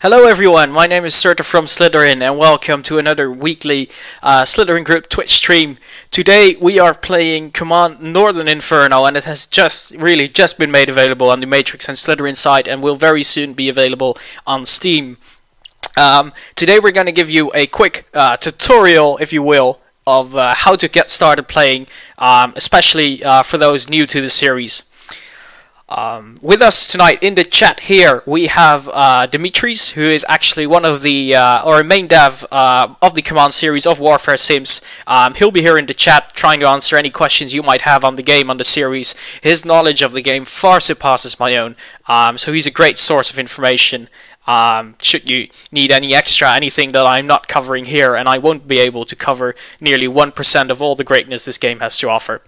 Hello everyone, my name is Surtur from Slitherine and welcome to another weekly Slitherine Group Twitch stream. Today we are playing Command Northern Inferno, and it has just been made available on the Matrix and Slitherine site and will very soon be available on Steam. Today we're going to give you a quick tutorial, if you will, of how to get started playing, especially for those new to the series. With us tonight in the chat here we have Dimitris, who is actually one of the or main dev of the Command series of Warfare Sims. He'll be here in the chat trying to answer any questions you might have on the game, on the series. His knowledge of the game far surpasses my own, so he's a great source of information. Should you need anything that I'm not covering here, and I won't be able to cover nearly 1% of all the greatness this game has to offer.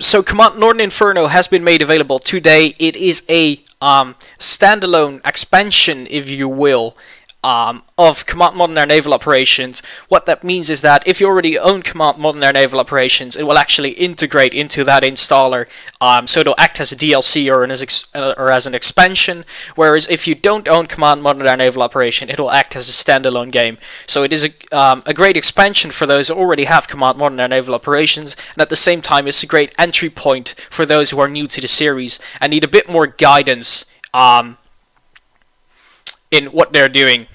So Command Northern Inferno has been made available today. It is a standalone expansion, if you will, of Command Modern Air Naval Operations. What that means is that if you already own Command Modern Air Naval Operations, it will actually integrate into that installer, so it'll act as a DLC or as an expansion, whereas if you don't own Command Modern Air Naval Operation, it will act as a standalone game. So it is a great expansion for those who already have Command Modern Air Naval Operations, and at the same time it's a great entry point for those who are new to the series and need a bit more guidance in what they're doing.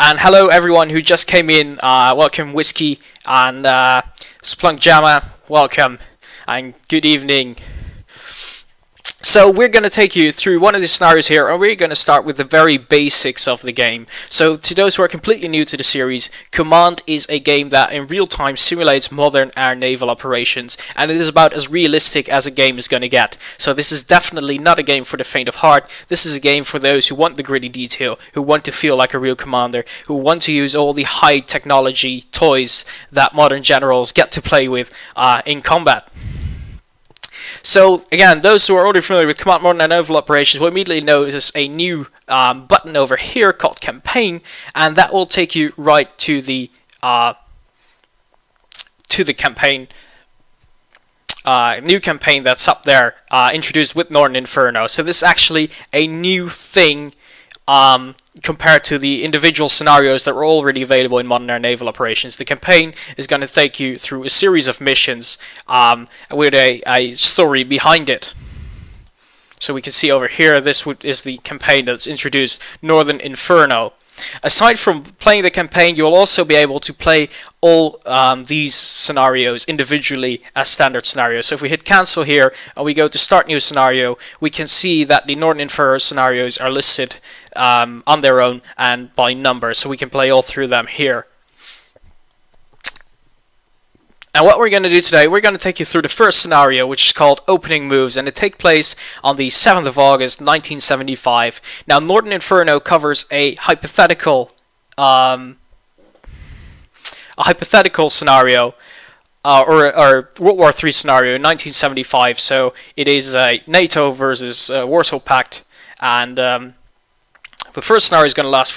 And hello everyone who just came in, welcome Whiskey, and Splunk Jammer, welcome, and good evening. So we're going to take you through one of the scenarios here, and we're going to start with the very basics of the game. So to those who are completely new to the series, Command is a game that in real time simulates modern air naval operations, and it is about as realistic as a game is going to get. So this is definitely not a game for the faint of heart. This is a game for those who want the gritty detail, who want to feel like a real commander, who want to use all the high technology toys that modern generals get to play with in combat. So again, those who are already familiar with Command Modern Air Naval Operations will immediately notice a new button over here called Campaign, and that will take you right to the campaign, new campaign that's up there, introduced with Northern Inferno. So this is actually a new thing compared to the individual scenarios that were already available in Modern Air Naval Operations. The campaign is going to take you through a series of missions with a story behind it. So we can see over here, this is the campaign that's introduced, Northern Inferno. Aside from playing the campaign, you'll also be able to play all these scenarios individually as standard scenarios. So if we hit cancel here and we go to start new scenario, we can see that the Northern Inferno scenarios are listed on their own and by number, so we can play all through them here. And what we're going to do today, we're going to take you through the first scenario, which is called Opening Moves, and it takes place on the 7th of August 1975. Now Northern Inferno covers a hypothetical scenario, or World War III scenario in 1975. So it is NATO versus Warsaw Pact, and the first scenario is going to last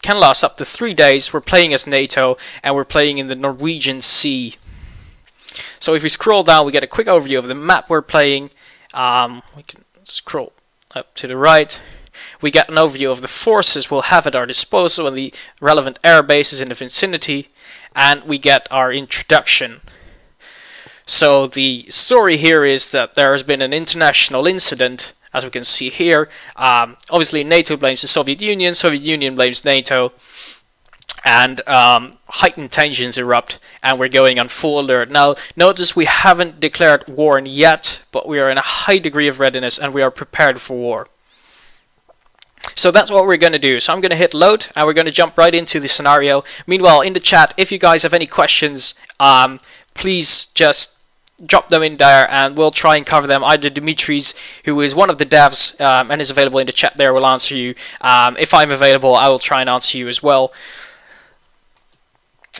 can last up to 3 days. We're playing as NATO, and we're playing in the Norwegian Sea. So if we scroll down, we get a quick overview of the map we're playing. We can scroll up to the right. We get an overview of the forces we'll have at our disposal and the relevant air bases in the vicinity, and we get our introduction. So the story here is that there has been an international incident, as we can see here. Obviously NATO blames the Soviet Union blames NATO, and heightened tensions erupt, and we're going on full alert. Now notice we haven't declared war yet, but we are in a high degree of readiness and we are prepared for war. So that's what we're going to do. So I'm going to hit load, and we're going to jump right into the scenario. Meanwhile, in the chat, if you guys have any questions, please just drop them in there and we'll try and cover them. Either Dimitris, who is one of the devs and is available in the chat there, will answer you. If I'm available, I will try and answer you as well.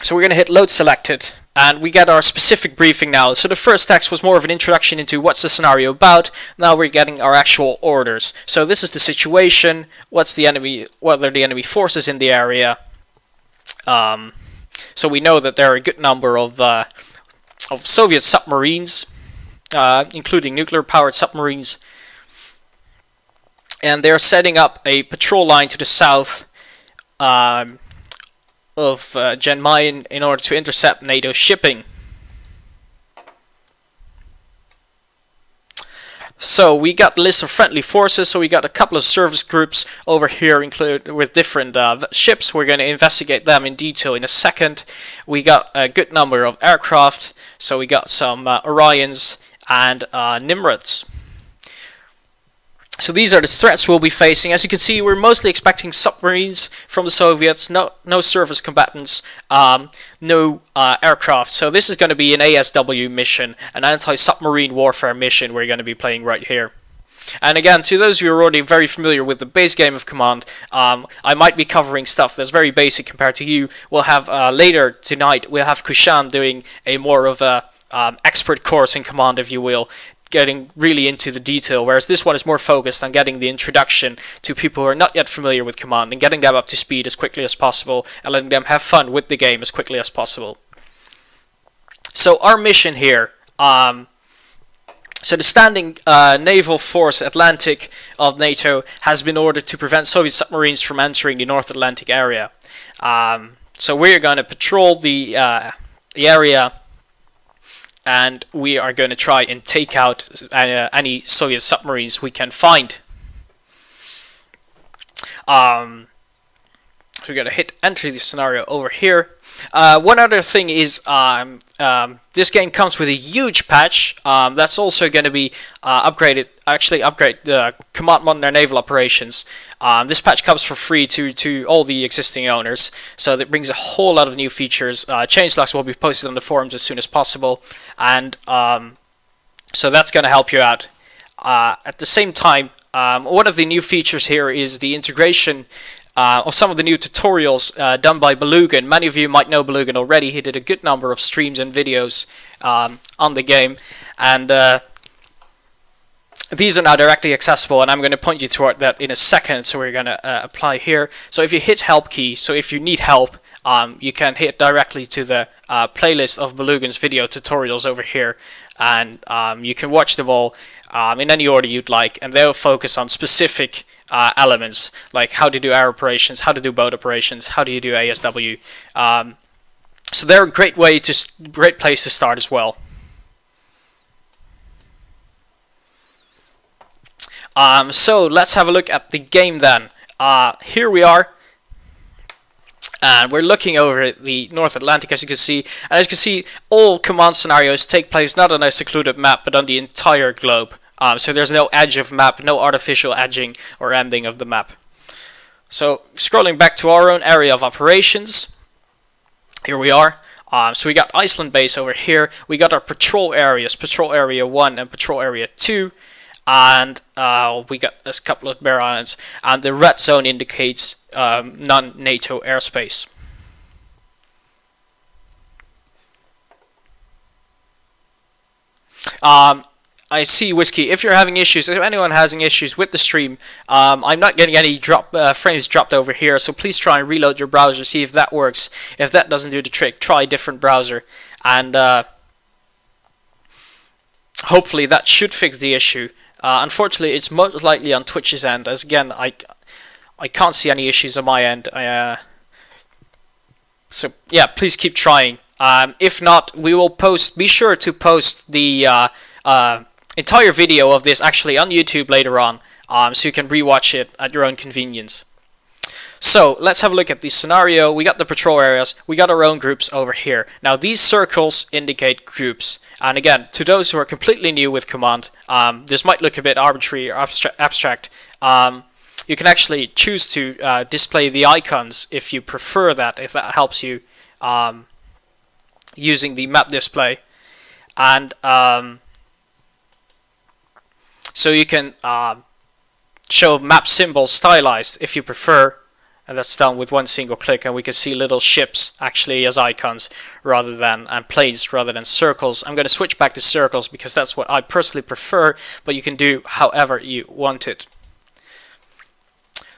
So we're going to hit load selected, and we get our specific briefing now. So the first text was more of an introduction into what's the scenario about. Now we're getting our actual orders. So this is the situation. What are the enemy forces in the area? So we know that there are a good number of Soviet submarines, including nuclear-powered submarines. and they're setting up a patrol line to the south of Jen Mayen in order to intercept NATO shipping. So we got a list of friendly forces, so we got a couple of service groups over here included with different ships. We're going to investigate them in detail in a second. We got a good number of aircraft, so we got some Orions and Nimrods. So these are the threats we'll be facing. As you can see, we're mostly expecting submarines from the Soviets, no surface combatants, no aircraft. So this is going to be an ASW mission, an anti-submarine warfare mission we're going to be playing right here. And again, to those of you who are already very familiar with the base game of Command, I might be covering stuff that's very basic compared to you. We'll have later tonight, we'll have Kushan doing a more of a expert course in Command, if you will, getting really into the detail, whereas this one is more focused on getting the introduction to people who are not yet familiar with Command and getting them up to speed as quickly as possible and letting them have fun with the game as quickly as possible. So our mission here, so the standing naval force Atlantic of NATO has been ordered to prevent Soviet submarines from entering the North Atlantic area. So we're going to patrol the area, and we are going to try and take out any Soviet submarines we can find. So we're going to hit enter the scenario over here. One other thing is this game comes with a huge patch that's also going to be upgraded, upgrade the Command Modern Naval Operations. This patch comes for free to all the existing owners, so that brings a whole lot of new features. Changelogs will be posted on the forums as soon as possible, and so that's going to help you out. At the same time, one of the new features here is the integration of some of the new tutorials done by Belugan. Many of you might know Belugan already. He did a good number of streams and videos on the game, and these are now directly accessible, and I'm going to point you toward that in a second. So we're going to apply here. So if you hit help key, so if you need help, you can hit directly to the playlist of Belugan's video tutorials over here, and you can watch them all in any order you'd like, and they'll focus on specific elements like how to do air operations, how to do boat operations, how do you do ASW. So they're a great place to start as well. So let's have a look at the game then. Here we are, and we're looking over at the North Atlantic, as you can see. And as you can see, all Command scenarios take place not on a secluded map, but on the entire globe. So there's no edge of map, no artificial edging or ending of the map. So scrolling back to our own area of operations, here we are. So we got Iceland base over here. We got our patrol areas, Patrol Area 1 and Patrol Area 2. And we got a couple of Bear Islands. And the red zone indicates non-NATO airspace. I see, Whiskey, if you're having issues, if anyone having issues with the stream, I'm not getting any frames dropped over here, so please try and reload your browser, see if that works. If that doesn't do the trick, try a different browser, and hopefully that should fix the issue. Unfortunately, it's most likely on Twitch's end, as again, I can't see any issues on my end. So yeah, please keep trying. If not, we will be sure to post the entire video of this actually on YouTube later on, so you can rewatch it at your own convenience. So let's have a look at the scenario. We got the patrol areas, we got our own groups over here. Now these circles indicate groups, and again, to those who are completely new with Command, this might look a bit arbitrary or abstract. You can actually choose to display the icons if you prefer that, if that helps you using the map display. And so you can show map symbols stylized if you prefer, and that's done with one single click, and we can see little ships actually as icons rather than planes rather than circles. I'm going to switch back to circles because that's what I personally prefer, but you can do however you want it.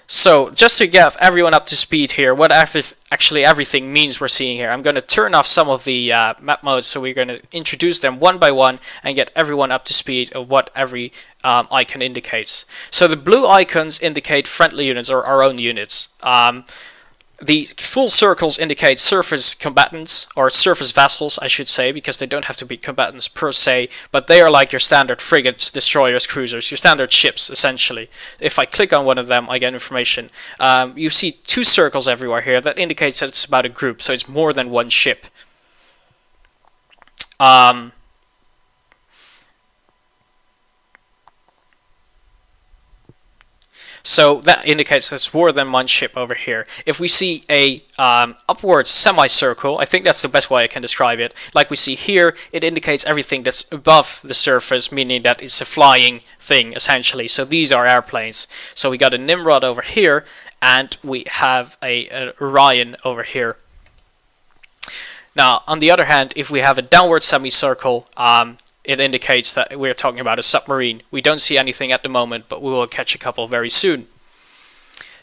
So just to get everyone up to speed here, what actually everything means we're seeing here, I'm going to turn off some of the map modes, so we're going to introduce them one by one and get everyone up to speed of what every icon indicates. So the blue icons indicate friendly units or our own units. The full circles indicate surface combatants, or surface vessels I should say, because they don't have to be combatants per se, but they are like your standard frigates, destroyers, cruisers, your standard ships essentially. If I click on one of them I get information. You see two circles everywhere here, that indicates that it's about a group, so it's more than one ship. So that indicates there's more than one ship over here. If we see a upwards semicircle, I think that's the best way I can describe it. Like we see here, it indicates everything that's above the surface, meaning that it's a flying thing essentially. So these are airplanes. So we got a Nimrod over here, and we have a Orion over here. Now, on the other hand, if we have a downward semicircle, it indicates that we're talking about a submarine. We don't see anything at the moment, but we will catch a couple very soon.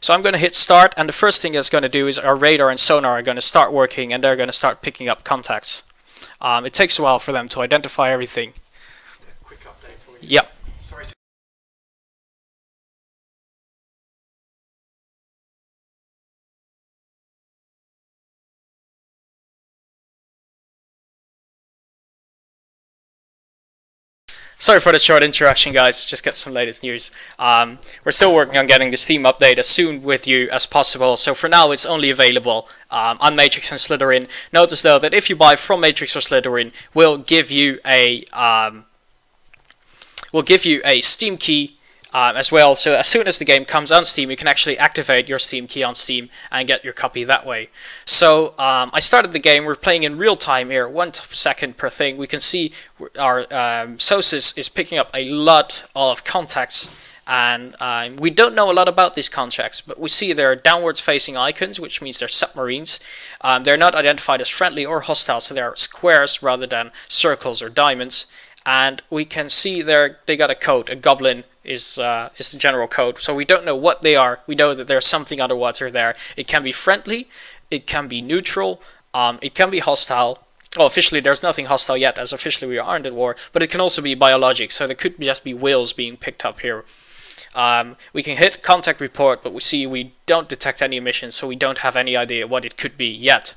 So I'm going to hit start, and the first thing it's going to do is our radar and sonar are going to start working, and they're going to start picking up contacts. It takes a while for them to identify everything. Quick update for you. Yep. Sorry to Sorry for the short introduction, guys. Just get some latest news. We're still working on getting the Steam update as soon with you as possible. So for now, it's only available on Matrix and Slitherine. Notice though that if you buy from Matrix or Slitherine, we'll give you a Steam key as well. So as soon as the game comes on Steam, you can actually activate your Steam key on Steam and get your copy that way. So I started the game. We're playing in real time here, 1 second per thing. We can see our SOSIS is picking up a lot of contacts, and we don't know a lot about these contacts, but we see they're downwards facing icons, which means they're submarines. They're not identified as friendly or hostile, so they're squares rather than circles or diamonds. And we can see they got a code. A goblin is the general code. So we don't know what they are. We know that there's something underwater there. It can be friendly, it can be neutral, it can be hostile. Well, officially there's nothing hostile yet, as officially we aren't at war, but it can also be biologic, so there could just be whales being picked up here. We can hit contact report, but we see we don't detect any emissions, so we don't have any idea what it could be yet.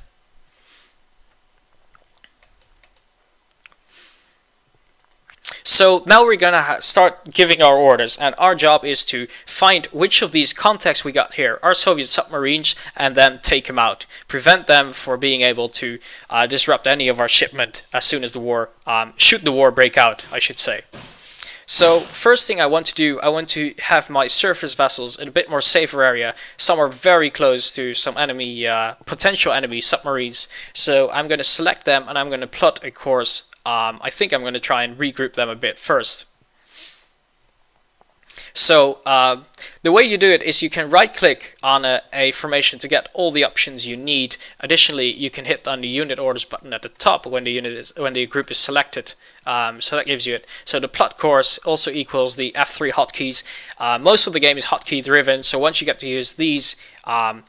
So now we're gonna start giving our orders, and our job is to find which of these contacts we got here are Soviet submarines, and then take them out, prevent them from being able to disrupt any of our shipment as soon as the war, should the war break out, I should say. So first thing I want to do, I want to have my surface vessels in a bit more safer area. Some are very close to some enemy, potential enemy submarines. So I'm going to select them, and I'm going to plot a course. I think I'm going to try and regroup them a bit first. So the way you do it is you can right click on a formation to get all the options you need. Additionally, you can hit on the unit orders button at the top when the group is selected. So that gives you it. So the plot course also equals the F3 hotkeys. Most of the game is hotkey driven, so once you get to use these,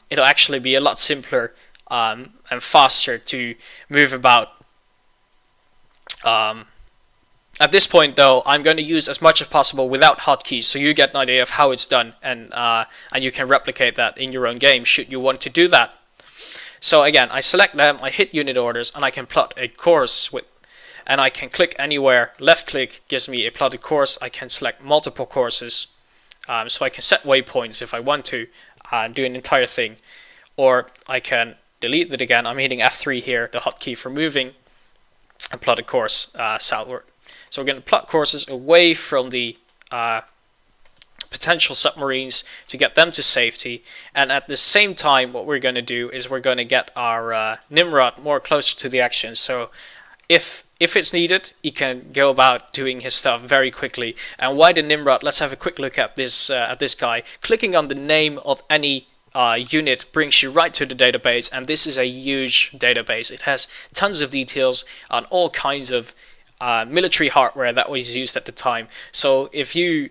it'll actually be a lot simpler and faster to move about. At this point though, I'm going to use as much as possible without hotkeys, so you get an idea of how it's done, and you can replicate that in your own game should you want to do that. So again, I select them, I hit unit orders, and I can plot a course with, and I can click anywhere. Left click gives me a plotted course. I can select multiple courses, so I can set waypoints if I want to do an entire thing, or I can delete it again. I'm hitting F3 here, the hotkey for moving, and plot a course southward. So we're going to plot courses away from the potential submarines to get them to safety, and at the same time what we're going to do is we're going to get our Nimrod more closer to the action. So if it's needed, he can go about doing his stuff very quickly. And why the Nimrod? Let's have a quick look at this guy. Clicking on the name of any unit brings you right to the database, and this is a huge database. It has tons of details on all kinds of military hardware that was used at the time. So if you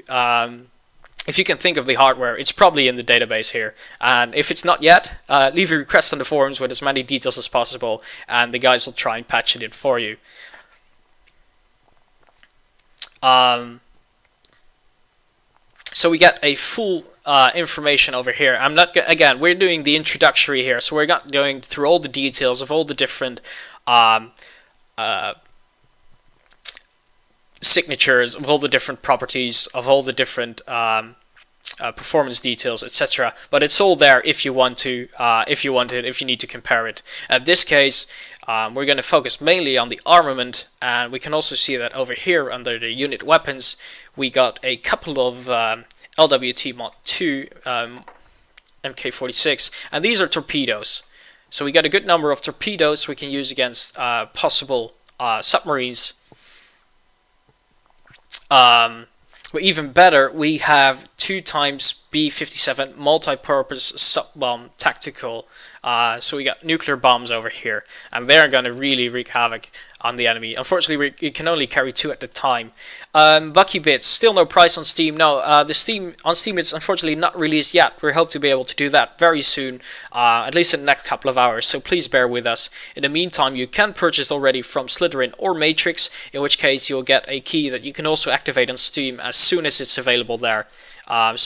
if you can think of the hardware, it's probably in the database here. And if it's not yet, leave a request on the forums with as many details as possible, and the guys will try and patch it in for you. So we get a full information over here. I'm not again. We're doing the introductory here, so we're not going through all the details of all the different signatures, of all the different properties, of all the different performance details, etc. But it's all there if you want to, if you need to compare it. In this case, we're going to focus mainly on the armament, and we can also see that over here under the unit weapons, we got a couple of LWT Mod 2 MK46, and these are torpedoes. So we got a good number of torpedoes we can use against possible submarines. But even better, we have 2x B-57 multi-purpose sub-bomb tactical. So we got nuclear bombs over here, and they're going to really wreak havoc on the enemy. Unfortunately, we can only carry 2 at a time. Bucky bits, still no price on Steam. No, on Steam it's unfortunately not released yet. We hope to be able to do that very soon, at least in the next couple of hours, so please bear with us. In the meantime, you can purchase already from Slitherine or Matrix, in which case you'll get a key that you can also activate on Steam as soon as it's available there. And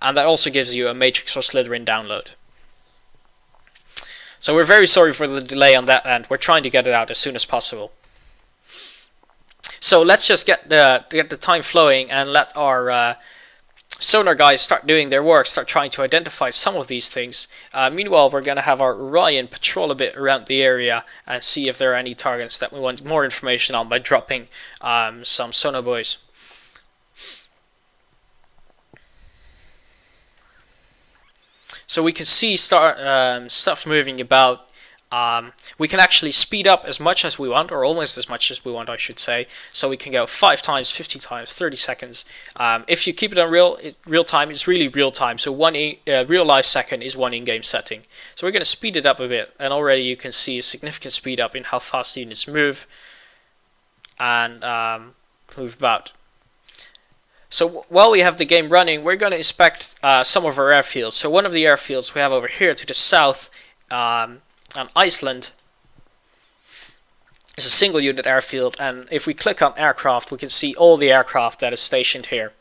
that also gives you a Matrix or Slitherine download. So we're very sorry for the delay on that end. We're trying to get it out as soon as possible. So let's just get the time flowing and let our sonar guys start doing their work, start trying to identify some of these things. Meanwhile, we're going to have our Orion patrol a bit around the area and see if there are any targets that we want more information on by dropping some sonar buoys. So we can see stuff moving about. We can actually speed up as much as we want, or almost as much as we want, I should say. So we can go 5 times, 50 times, 30 seconds. If you keep it on real time, it's really real time. So one real life second is one in-game setting. So we're going to speed it up a bit, and already you can see a significant speed up in how fast the units move and move about. So while we have the game running, we're going to inspect some of our airfields. So one of the airfields we have over here to the south on Iceland is a single unit airfield, and if we click on aircraft, we can see all the aircraft that is stationed here.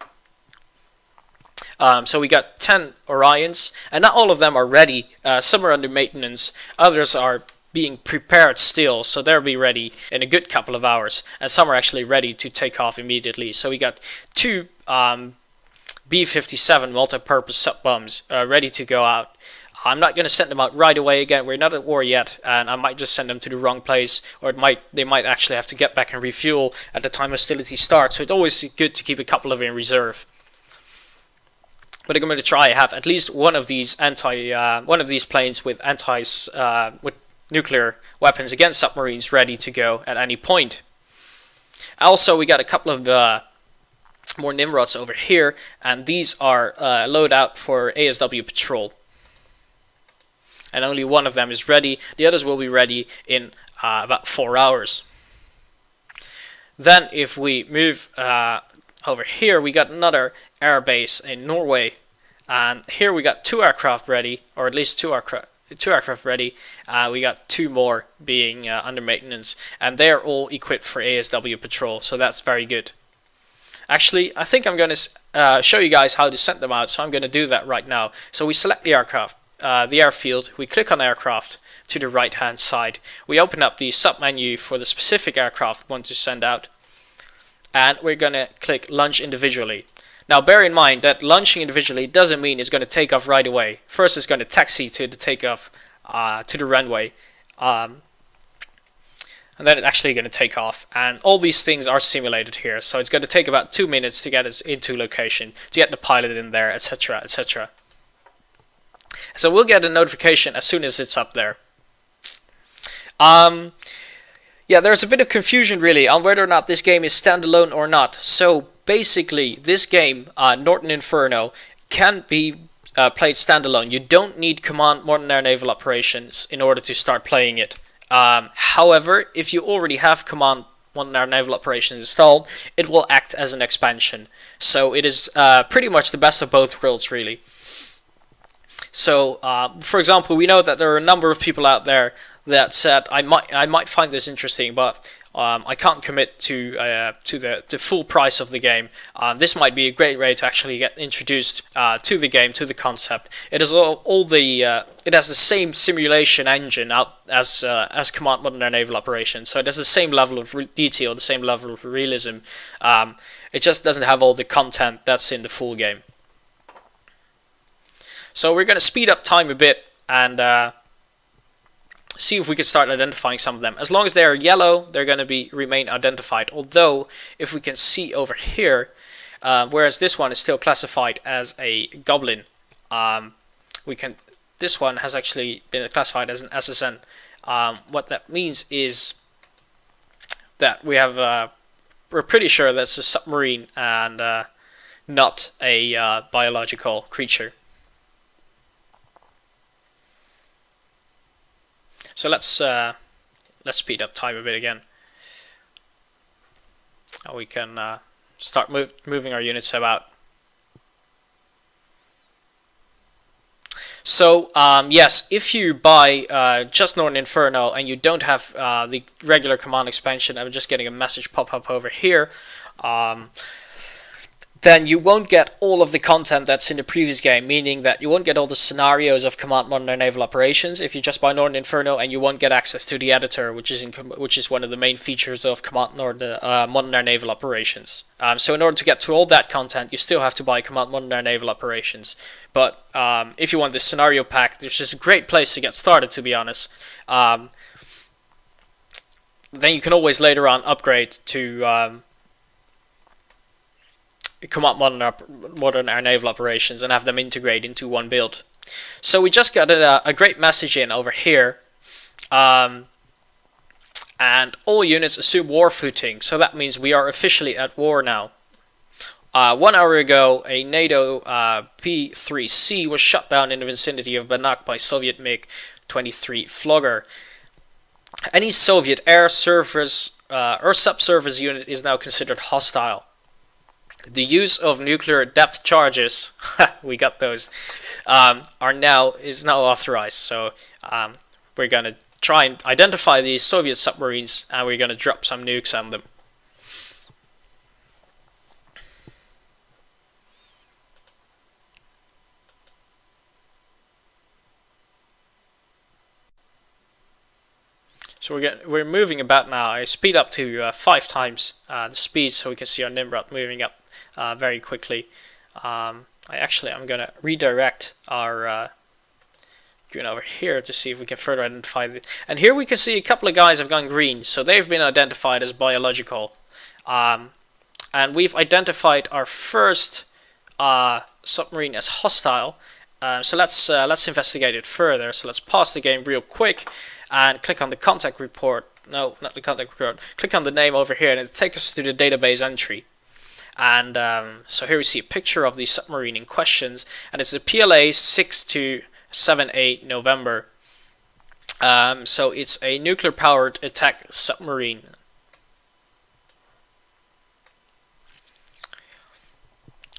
So we got 10 Orions, and not all of them are ready. Some are under maintenance, others are being prepared still, so they'll be ready in a good couple of hours, and some are actually ready to take off immediately. So we got 2 B-57 multi-purpose sub-bombs ready to go out. I'm not going to send them out right away. Again, we're not at war yet, and I might just send them to the wrong place, or they might actually have to get back and refuel at the time hostilities start. So it's always good to keep a couple of in reserve. But I'm going to try have at least one of these planes with with nuclear weapons against submarines ready to go at any point. Also, we got a couple of more Nimrods over here, and these are loadout for ASW patrol. And only one of them is ready. The others will be ready in about 4 hours. Then if we move over here, we got another air base in Norway, and here we got 2 aircraft ready, or at least two aircraft ready. We got 2 more being under maintenance, and they're all equipped for ASW patrol, so that's very good. Actually, I think I'm going to show you guys how to send them out, so I'm going to do that right now. So we select the aircraft, the airfield, we click on aircraft to the right hand side. We open up the sub-menu for the specific aircraft we want to send out, and we're going to click launch individually. Now bear in mind that launching individually doesn't mean it's going to take off right away. First it's going to taxi to the takeoff to the runway, and then it's actually going to take off. And all these things are simulated here, so it's going to take about 2 minutes to get us into location, to get the pilot in there, etc, etc. So we'll get a notification as soon as it's up there. Yeah, there's a bit of confusion really on whether or not this game is standalone or not. So basically, this game, Norton Inferno, can be played standalone. You don't need Command Modern Air Naval Operations in order to start playing it. However, if you already have Command Modern Naval Operations installed, it will act as an expansion. So it is pretty much the best of both worlds, really. So, for example, we know that there are a number of people out there that said, I might find this interesting, but I can't commit to the full price of the game. This might be a great way to actually get introduced to the game, to the concept. It is it has the same simulation engine out as Command Modern Naval Operations, so it has the same level of detail, the same level of realism. It just doesn't have all the content that's in the full game. So we're going to speed up time a bit and see if we can start identifying some of them. As long as they are yellow, they're going to remain identified. Although, if we can see over here, whereas this one is still classified as a goblin, this one has actually been classified as an SSN. What that means is that we're pretty sure that's a submarine and not a biological creature. So let's speed up time a bit again. We can start moving our units about. So yes, if you buy just Northern Inferno and you don't have the regular command expansion, I'm just getting a message pop up over here. Then you won't get all of the content that's in the previous game, meaning that you won't get all the scenarios of Command Modern Naval Operations if you just buy Northern Inferno, and you won't get access to the editor, which is one of the main features of Command Modern Naval Operations. So in order to get to all that content, you still have to buy Command Modern Naval Operations. But if you want this scenario pack, this is a great place to get started, to be honest. Then you can always later on upgrade to Command Modern Naval Operations and have them integrate into one build. So we just got a great message in over here, and all units assume war footing, so that means we are officially at war now. 1 hour ago, a NATO P-3C was shot down in the vicinity of Banak by Soviet MiG-23 Flogger. Any Soviet air surface or subsurface unit is now considered hostile. The use of nuclear depth charges, we got those, is now authorized. So we're going to try and identify these Soviet submarines, and we're going to drop some nukes on them. So we're moving about now. I speed up to 5 times the speed, so we can see our Nimrod moving up very quickly. I'm going to redirect our unit over here to see if we can further identify it. And here we can see a couple of guys have gone green, so they've been identified as biological. And we've identified our first submarine as hostile. So let's investigate it further. So let's pause the game real quick and click on the contact report. No, not the contact report. Click on the name over here, and it'll take us to the database entry. And so here we see a picture of the submarine in questions, and it's the PLA 6278 November. So it's a nuclear-powered attack submarine.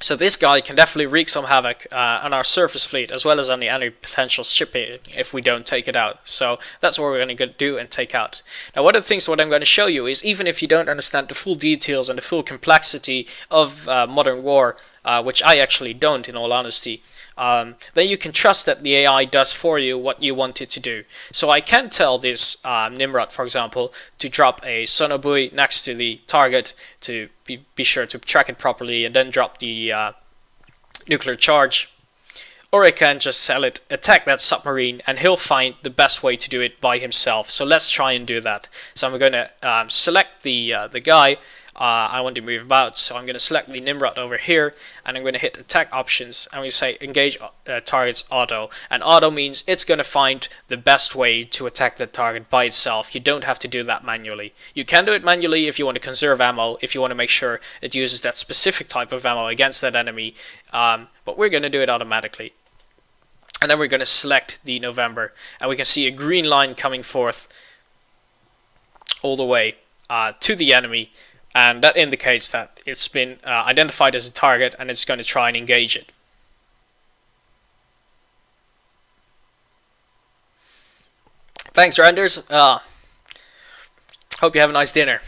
So this guy can definitely wreak some havoc on our surface fleet, as well as on any potential shipping if we don't take it out. So that's what we're going to do and take out. Now, one of the things what I'm going to show you is, even if you don't understand the full details and the full complexity of modern war, which I actually don't, in all honesty, then you can trust that the AI does for you what you want it to do. So I can tell this Nimrod, for example, to drop a sonobuoy next to the target to be sure to track it properly, and then drop the nuclear charge. Or I can just tell it, attack that submarine, and he'll find the best way to do it by himself. So let's try and do that. So I'm going to select the guy. I want to move about, so I'm going to select the Nimrod over here, and I'm going to hit attack options, and we say engage targets auto. And auto means it's going to find the best way to attack the target by itself. You don't have to do that manually. You can do it manually if you want to conserve ammo, if you want to make sure it uses that specific type of ammo against that enemy, but we're going to do it automatically. And then we're going to select the November, and we can see a green line coming forth all the way. to the enemy, and that indicates that it's been identified as a target and it's going to try and engage it. Thanks, Renders. Hope you have a nice dinner.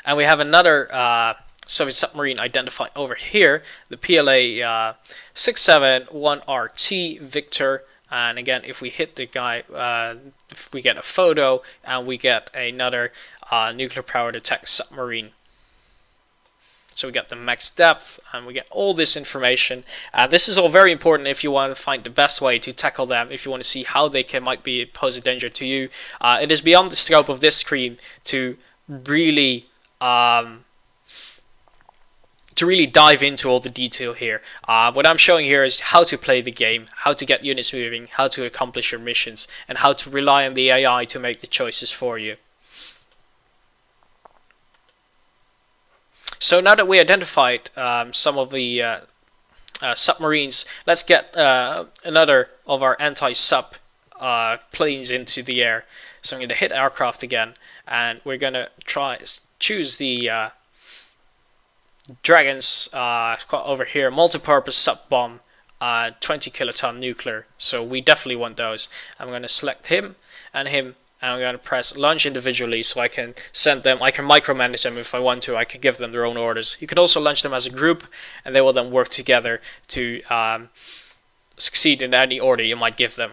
And we have another Soviet submarine identified over here, the PLA 671RT Victor. And again, if we hit the guy, if we get a photo, and we get another nuclear-powered attack submarine. So we get the max depth, and we get all this information. This is all very important if you want to find the best way to tackle them, if you want to see how they might pose a danger to you. It is beyond the scope of this screen to really dive into all the detail here. What I'm showing here is how to play the game, how to get units moving, how to accomplish your missions, and how to rely on the AI to make the choices for you. So now that we identified some of the submarines, let's get another of our anti-sub planes into the air. So I'm going to hit aircraft again, and we're going to choose the Dragons over here, multi-purpose sub-bomb, 20 kiloton nuclear. So we definitely want those. I'm going to select him, and I'm going to press launch individually so I can send them, I can micromanage them if I want to, I can give them their own orders. You can also launch them as a group, and they will then work together to succeed in any order you might give them.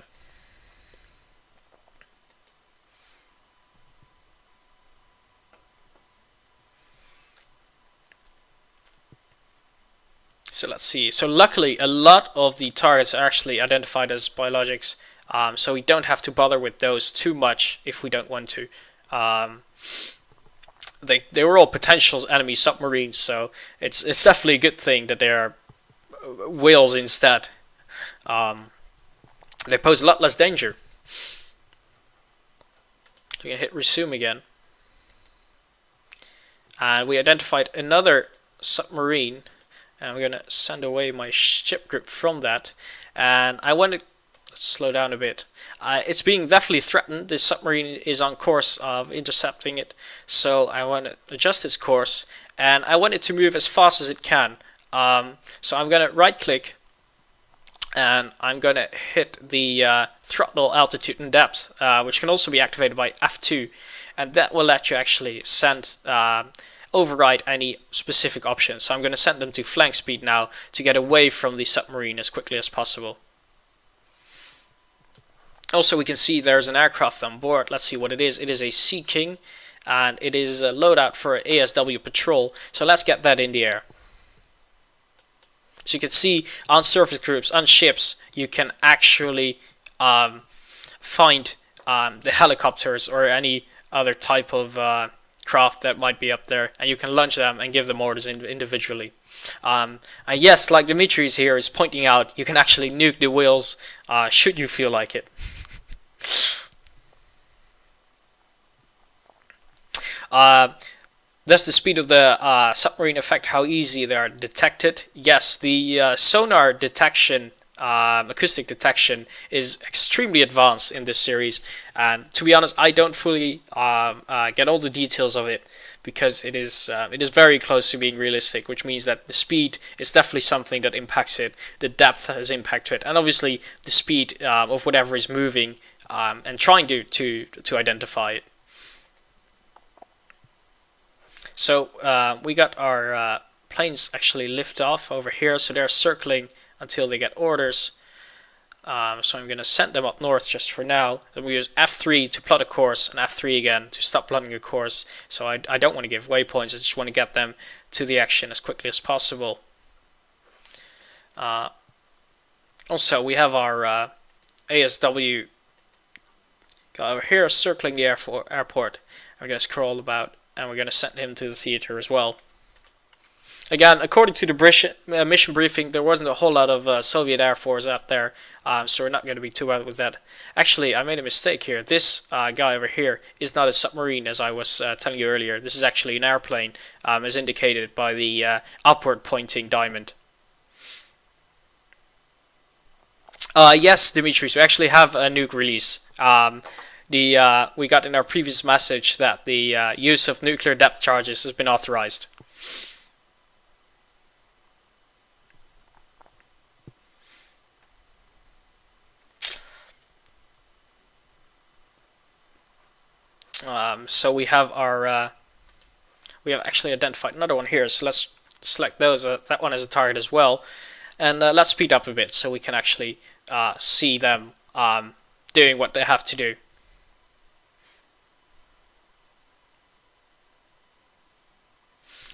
So let's see. So luckily, a lot of the targets are actually identified as biologics, so we don't have to bother with those too much if we don't want to. They were all potential enemy submarines, so it's definitely a good thing that they are whales instead. They pose a lot less danger. We can hit resume again, and we identified another submarine. And I'm going to send away my ship group from that. And I want to slow down a bit. It's being definitely threatened. The submarine is on course of intercepting it. So I want to adjust its course. And I want it to move as fast as it can. So I'm going to right click. And I'm going to hit the throttle altitude and depth, which can also be activated by F2. And that will let you actually send override any specific options. So I'm going to send them to flank speed now to get away from the submarine as quickly as possible. Also, we can see there's an aircraft on board. Let's see what it is. It is a Sea King, and it is a loadout for ASW patrol. So let's get that in the air. So you can see on surface groups, on ships, you can actually find the helicopters or any other type of craft that might be up there, and you can launch them and give them orders individually. And yes, like Dimitri's here is pointing out, you can actually nuke the whales should you feel like it. Does the speed of the submarine affect how easy they are detected? Yes, the sonar detection, acoustic detection, is extremely advanced in this series, and to be honest, I don't fully get all the details of it because it is very close to being realistic, which means that the speed is definitely something that impacts it, the depth has impact to it, and obviously the speed of whatever is moving and trying to identify it. So we got our planes actually lift off over here, so they're circling until they get orders. So I'm going to send them up north just for now. Then we use F3 to plot a course, and F3 again to stop plotting a course. So I don't want to give waypoints, I just want to get them to the action as quickly as possible. Also, we have our ASW over here circling the airport. I'm going to scroll about, and we're going to send him to the theater as well. Again, according to the mission briefing, there wasn't a whole lot of Soviet Air Force out there, so we're not going to be too bad with that. Actually, I made a mistake here. This guy over here is not a submarine, as I was telling you earlier. This is actually an airplane, as indicated by the upward pointing diamond. Yes, Dimitri, we actually have a nuke release. we got in our previous message that the use of nuclear depth charges has been authorized. So we have our we have actually identified another one here, so let's select those that one as a target as well, and let's speed up a bit so we can actually see them doing what they have to do.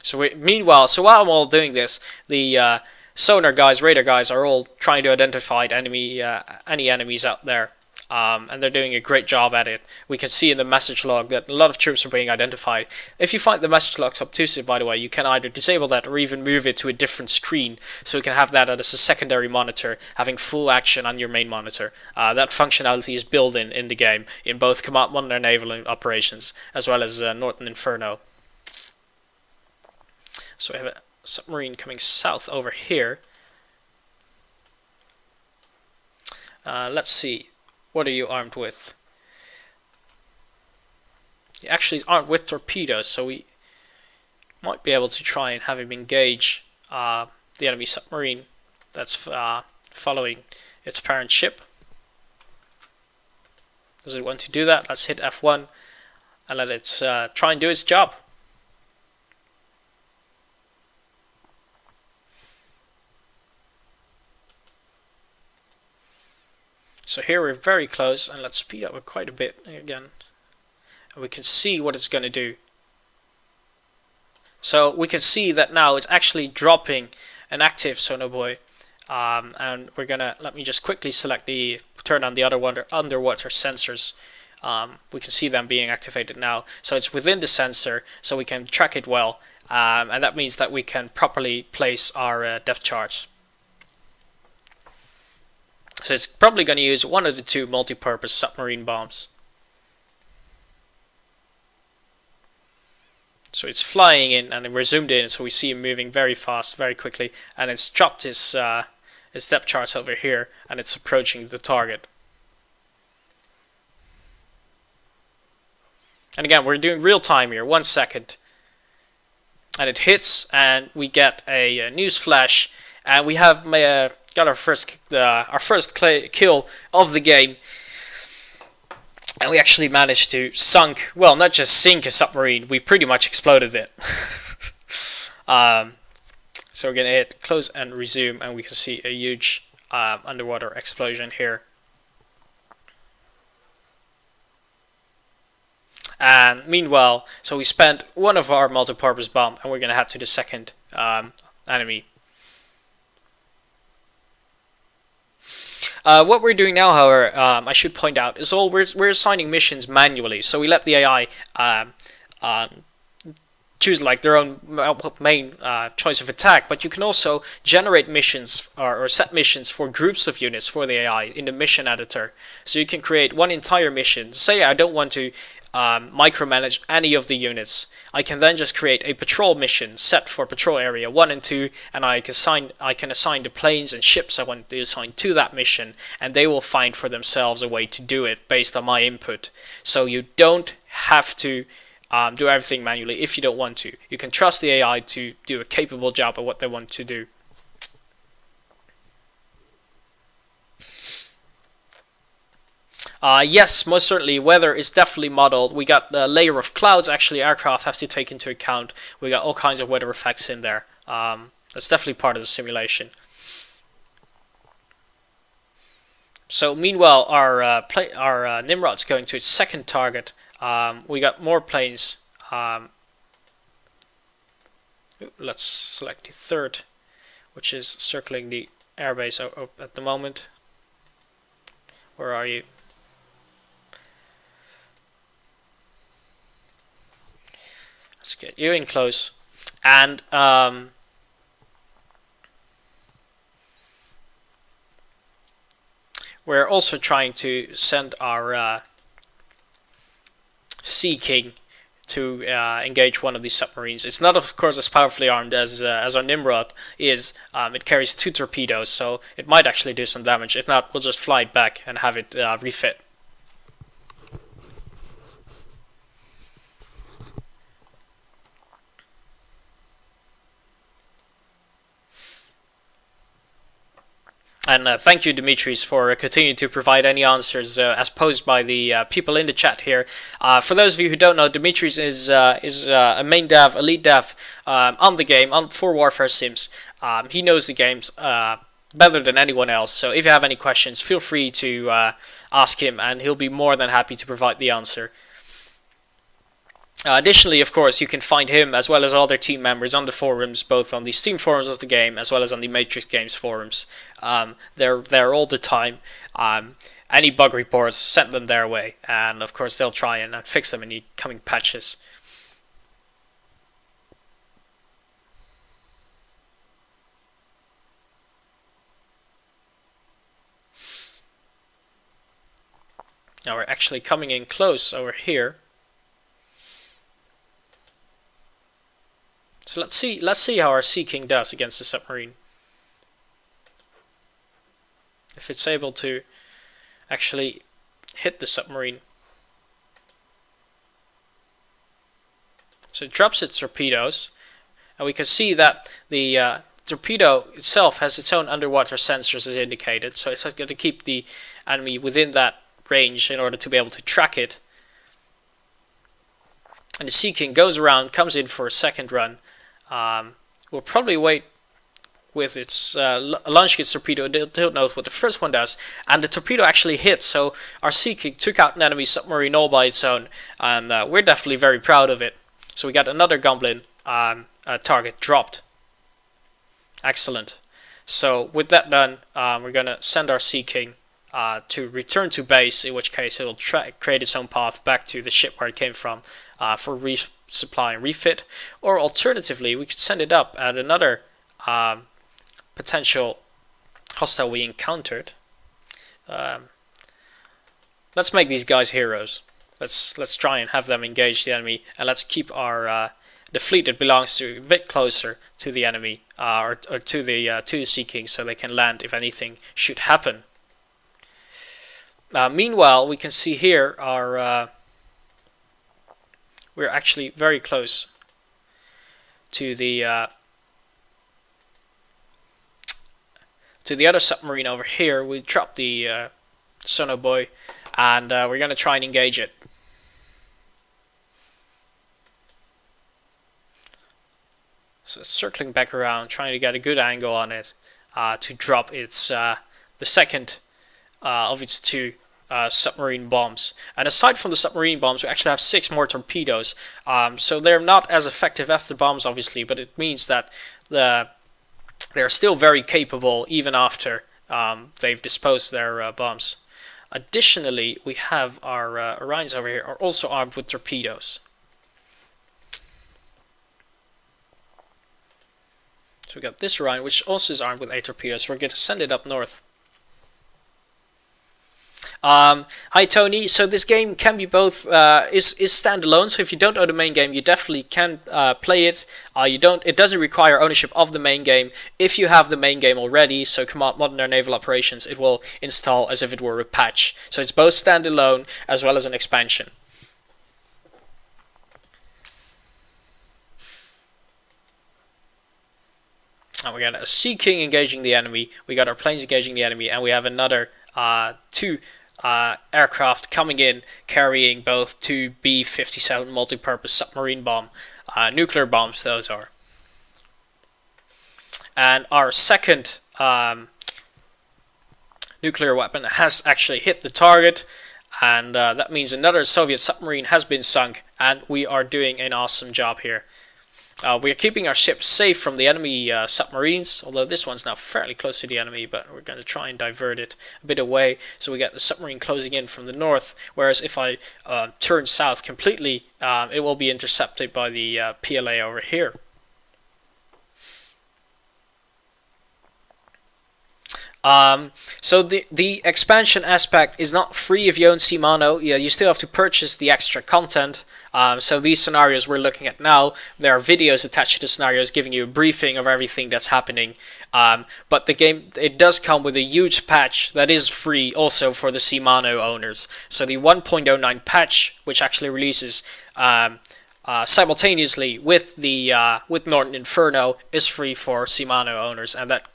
So meanwhile, while I'm all doing this, the sonar guys, radar guys are all trying to identify any enemies out there. And they're doing a great job at it. We can see in the message log that a lot of troops are being identified. If you find the message log obtrusive, by the way, you can either disable that or even move it to a different screen, so you can have that as a secondary monitor, having full action on your main monitor. That functionality is built in the game, in both Command Modern Naval Operations, as well as Northern Inferno. So we have a submarine coming south over here. Let's see. What are you armed with? He actually is armed with torpedoes, so we might be able to try and have him engage the enemy submarine that's following its parent ship. Does it want to do that? Let's hit F1 and let it try and do its job. So here we're very close, and let's speed up quite a bit again, and we can see what it's going to do. So we can see that now it's actually dropping an active sonobuoy, and we're gonna, let me just quickly turn on the other underwater sensors. We can see them being activated now, so it's within the sensor, so we can track it well, and that means that we can properly place our depth charge. So it's probably going to use one of the two multi-purpose submarine bombs. So it's flying in, and we're zoomed in, so we see him moving very fast, very quickly, and it's dropped his depth charge over here, and it's approaching the target. And again, we're doing real time here, 1 second, and it hits, and we get a news flash, and we have got our first kill of the game, and we actually managed to not just sink a submarine, we pretty much exploded it. So we're gonna hit close and resume, and we can see a huge underwater explosion here. And meanwhile, so we spent one of our multi-purpose bomb, and we're gonna head to the second enemy. What we're doing now, however, I should point out, is we're assigning missions manually. So we let the AI choose like their own main choice of attack, but you can also generate missions or set missions for groups of units for the AI in the mission editor. So you can create one entire mission. Say I don't want to micromanage any of the units. I can then just create a patrol mission set for patrol area 1 and 2, and I can assign the planes and ships I want to assign to that mission, and they will find for themselves a way to do it based on my input. So you don't have to do everything manually if you don't want to. You can trust the AI to do a capable job of what they want to do. Yes, most certainly, weather is definitely modeled. We got a layer of clouds, actually aircraft have to take into account. We got all kinds of weather effects in there. That's definitely part of the simulation. So meanwhile, our Nimrod's going to its second target. We got more planes. Let's select the third, which is circling the airbase at the moment. Where are you? Let's get you in close. And we're also trying to send our Sea King to engage one of these submarines. It's not, of course, as powerfully armed as our Nimrod is. It carries 2 torpedoes, so it might actually do some damage. If not, we'll just fly it back and have it refit. And thank you, Dimitris, for continuing to provide any answers as posed by the people in the chat here. For those of you who don't know, Dimitris is a main dev, a lead dev on the game, for Warfare Sims. He knows the games better than anyone else. So if you have any questions, feel free to ask him, and he'll be more than happy to provide the answer. Additionally, of course, you can find him as well as other team members on the forums, both on the Steam forums of the game as well as on the Matrix Games forums. They're there all the time. Any bug reports, send them their way, and of course they'll try and fix them in the coming patches. Now we're actually coming in close over here. So let's see how our Sea King does against the submarine. If it's able to actually hit the submarine. So it drops its torpedoes, and we can see that the torpedo itself has its own underwater sensors as indicated, so it's going to keep the enemy within that range in order to be able to track it. And the Sea King goes around, comes in for a second run. We'll probably wait with its launching its torpedo until it knows what the first one does, and the torpedo actually hits. So our Sea King took out an enemy submarine all by its own, and we're definitely very proud of it. So we got another Goblin target dropped. Excellent. So with that done, we're gonna send our Sea King to return to base, in which case it will create its own path back to the ship where it came from for resupply and refit, or alternatively we could send it up at another potential hostile we encountered. Let's make these guys heroes. Let's try and have them engage the enemy, and let's keep our the fleet that belongs to a bit closer to the enemy, or to the Sea King, so they can land if anything should happen. Meanwhile, we can see here our we're actually very close to the other submarine over here. We dropped the Sono Boy, and we're going to try and engage it. So it's circling back around, trying to get a good angle on it to drop its the second of its two submarine bombs. And aside from the submarine bombs, we actually have 6 more torpedoes. So they're not as effective as the bombs, obviously, but it means that they're still very capable even after they've disposed their bombs. Additionally, we have our Orions over here are also armed with torpedoes. So we got this Orion, which also is armed with 8 torpedoes. So we're going to send it up north. Hi Tony. So this game can be both is standalone. So if you don't know the main game, you definitely can play it. It doesn't require ownership of the main game. If you have the main game already, so Command Modern Naval Operations, it will install as if it were a patch. So it's both standalone as well as an expansion. And we got a Sea King engaging the enemy, we got our planes engaging the enemy, and we have another 2 aircraft coming in carrying both 2 B-57 multi-purpose submarine bomb, nuclear bombs those are. And our second nuclear weapon has actually hit the target, and that means another Soviet submarine has been sunk, and we are doing an awesome job here. We are keeping our ship safe from the enemy submarines, although this one's now fairly close to the enemy, but we're going to try and divert it a bit away. So we got the submarine closing in from the north, whereas if I turn south completely, it will be intercepted by the PLA over here. So the expansion aspect is not free if you own CMANO. Yeah, you still have to purchase the extra content. So these scenarios we're looking at now, there are videos attached to the scenarios giving you a briefing of everything that's happening. But the game, it does come with a huge patch that is free also for the CMANO owners. So the 1.09 patch, which actually releases simultaneously with the with Norton Inferno, is free for CMANO owners, and that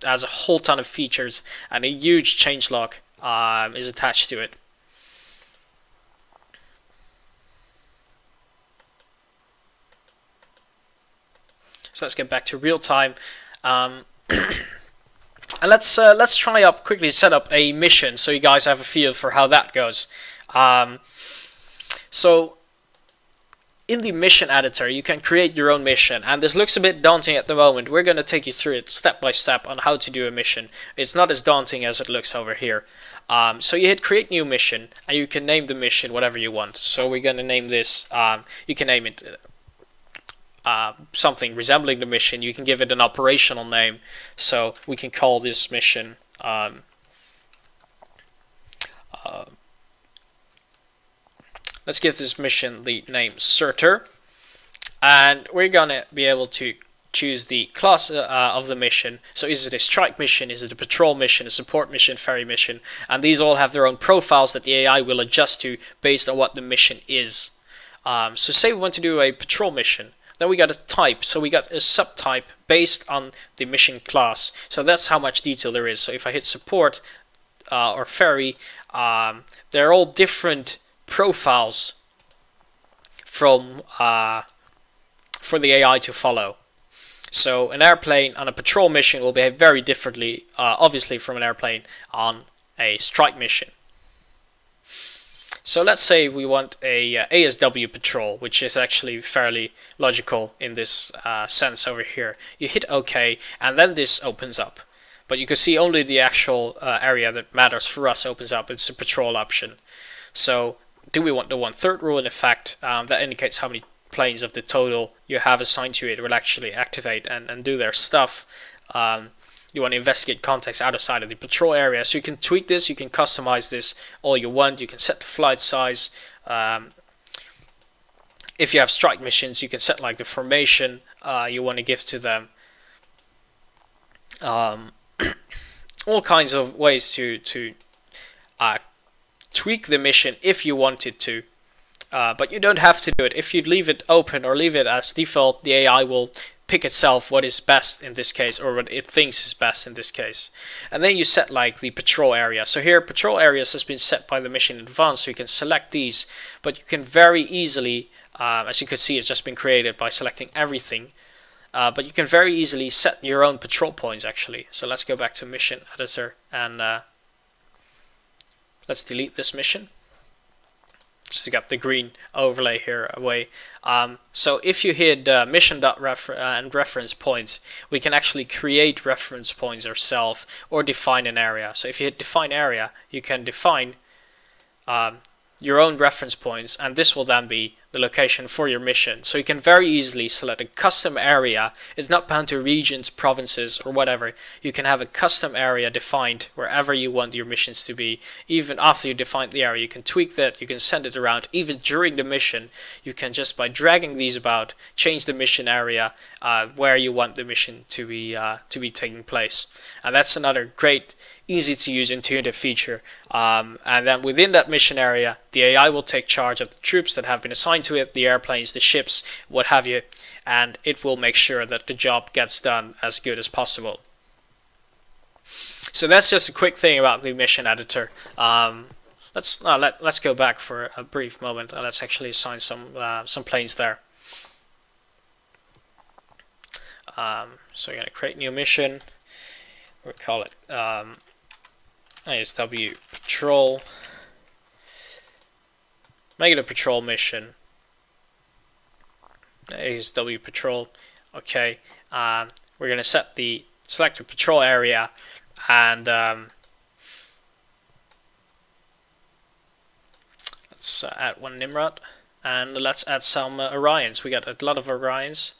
has a whole ton of features, and a huge changelog is attached to it. So let's get back to real time. And let's try up quickly set up a mission so you guys have a feel for how that goes. So in the mission editor you can create your own mission, and this looks a bit daunting at the moment. We're going to take you through it step by step on how to do a mission. It's not as daunting as it looks over here. So you hit create new mission, and you can name the mission whatever you want. So we're going to name this, you can name it something resembling the mission. You can give it an operational name, so we can call this mission let's give this mission the name Surtur, and we're gonna be able to choose the class of the mission. So is it a strike mission, is it a patrol mission, a support mission, ferry mission, and these all have their own profiles that the AI will adjust to based on what the mission is. So say we want to do a patrol mission, then we got a type, so we got a subtype based on the mission class. So that's how much detail there is. So if I hit support or ferry, they're all different profiles from for the AI to follow. So an airplane on a patrol mission will behave very differently, obviously, from an airplane on a strike mission. So let's say we want a ASW patrol, which is actually fairly logical in this sense over here. You hit OK, and then this opens up. But you can see only the actual area that matters for us opens up. It's a patrol option. So do we want the 1/3 rule? In effect, that indicates how many planes of the total you have assigned to it will actually activate and do their stuff. You want to investigate context outside of the patrol area, so you can tweak this, you can customize this all you want. You can set the flight size. If you have strike missions, you can set like the formation you want to give to them. All kinds of ways to tweak the mission if you wanted to, but you don't have to do it. If you leave it open or leave it as default, the AI will pick itself what is best in this case, or what it thinks is best in this case. And then you set like the patrol area. So here patrol areas has been set by the mission in advance, so you can select these, but you can very easily, as you can see, it's just been created by selecting everything, but you can very easily set your own patrol points actually. So let's go back to mission editor, and let's delete this mission just to get the green overlay here away. So if you hit mission.and reference points, we can actually create reference points ourselves or define an area. So if you hit define area, you can define your own reference points, and this will then be the location for your mission. So you can very easily select a custom area. It's not bound to regions, provinces, or whatever. You can have a custom area defined wherever you want your missions to be. Even after you define the area, you can tweak that, you can send it around. Even during the mission, you can just by dragging these about, change the mission area where you want the mission to be taking place. And that's another great, easy to use, intuitive feature. And then within that mission area, the AI will take charge of the troops that have been assigned to it, the airplanes, the ships, what have you, and it will make sure that the job gets done as good as possible. So that's just a quick thing about the mission editor. Let's go back for a brief moment, and let's actually assign some planes there. So we're going to create new mission. We'll call it ASW Patrol. Make it a patrol mission. ASW Patrol. Okay. We're going to select the patrol area, and let's add one Nimrod, and let's add some Orions. We got a lot of Orions.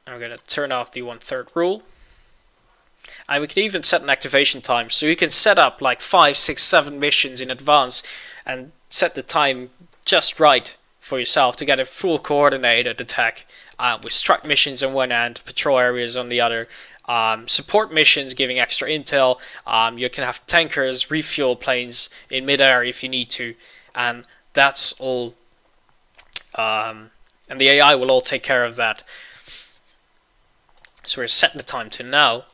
And we're going to turn off the 1/3 rule. And we can even set an activation time, so you can set up like 5, 6, 7 missions in advance and set the time just right for yourself to get a full coordinated attack with strike missions on one end, patrol areas on the other, support missions giving extra intel. You can have tankers, refuel planes in midair if you need to, and that's all. And the AI will all take care of that. So we're set the time to now.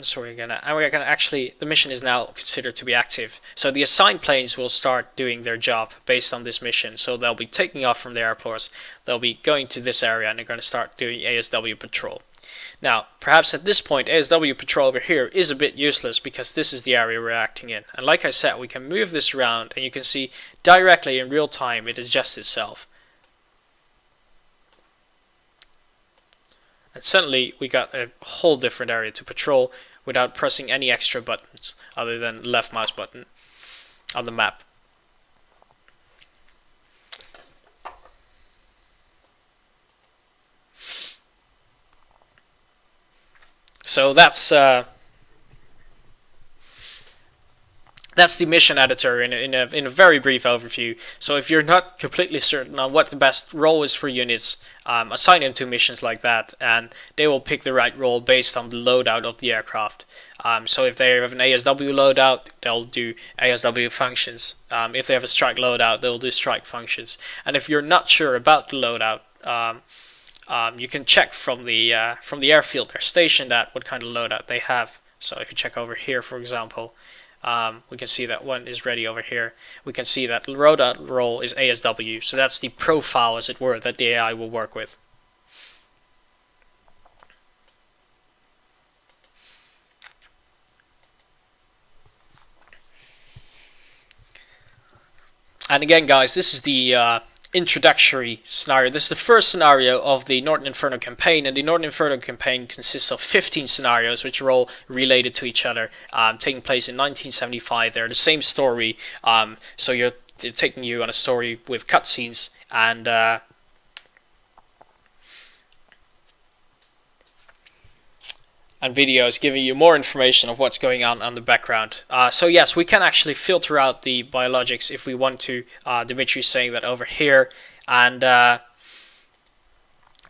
So we're gonna actually, the mission is now considered to be active. So the assigned planes will start doing their job based on this mission. So they'll be taking off from the airports. They'll be going to this area and they're going to start doing ASW patrol. Now, perhaps at this point, ASW patrol over here is a bit useless because this is the area we're acting in. And like I said, we can move this around and you can see directly in real time it adjusts itself. And suddenly we got a whole different area to patrol without pressing any extra buttons other than the left mouse button on the map. So that's the mission editor in a very brief overview. So if you're not completely certain on what the best role is for units, assign them to missions like that, and they will pick the right role based on the loadout of the aircraft. So if they have an ASW loadout, they'll do ASW functions. If they have a strike loadout, they'll do strike functions. And if you're not sure about the loadout, you can check from the airfield they're stationed at what kind of loadout they have. So if you check over here, for example, we can see that one is ready over here. We can see that the loadout role is ASW, so that's the profile, as it were, that the AI will work with. And again, guys, this is the introductory scenario. This is the first scenario of the Northern Inferno campaign, and the Northern Inferno campaign consists of 15 scenarios which are all related to each other, taking place in 1975. They're the same story, so they're taking you on a story with cutscenes and videos giving you more information of what's going on the background. So yes, we can actually filter out the biologics if we want to. Dimitri's saying that over here, and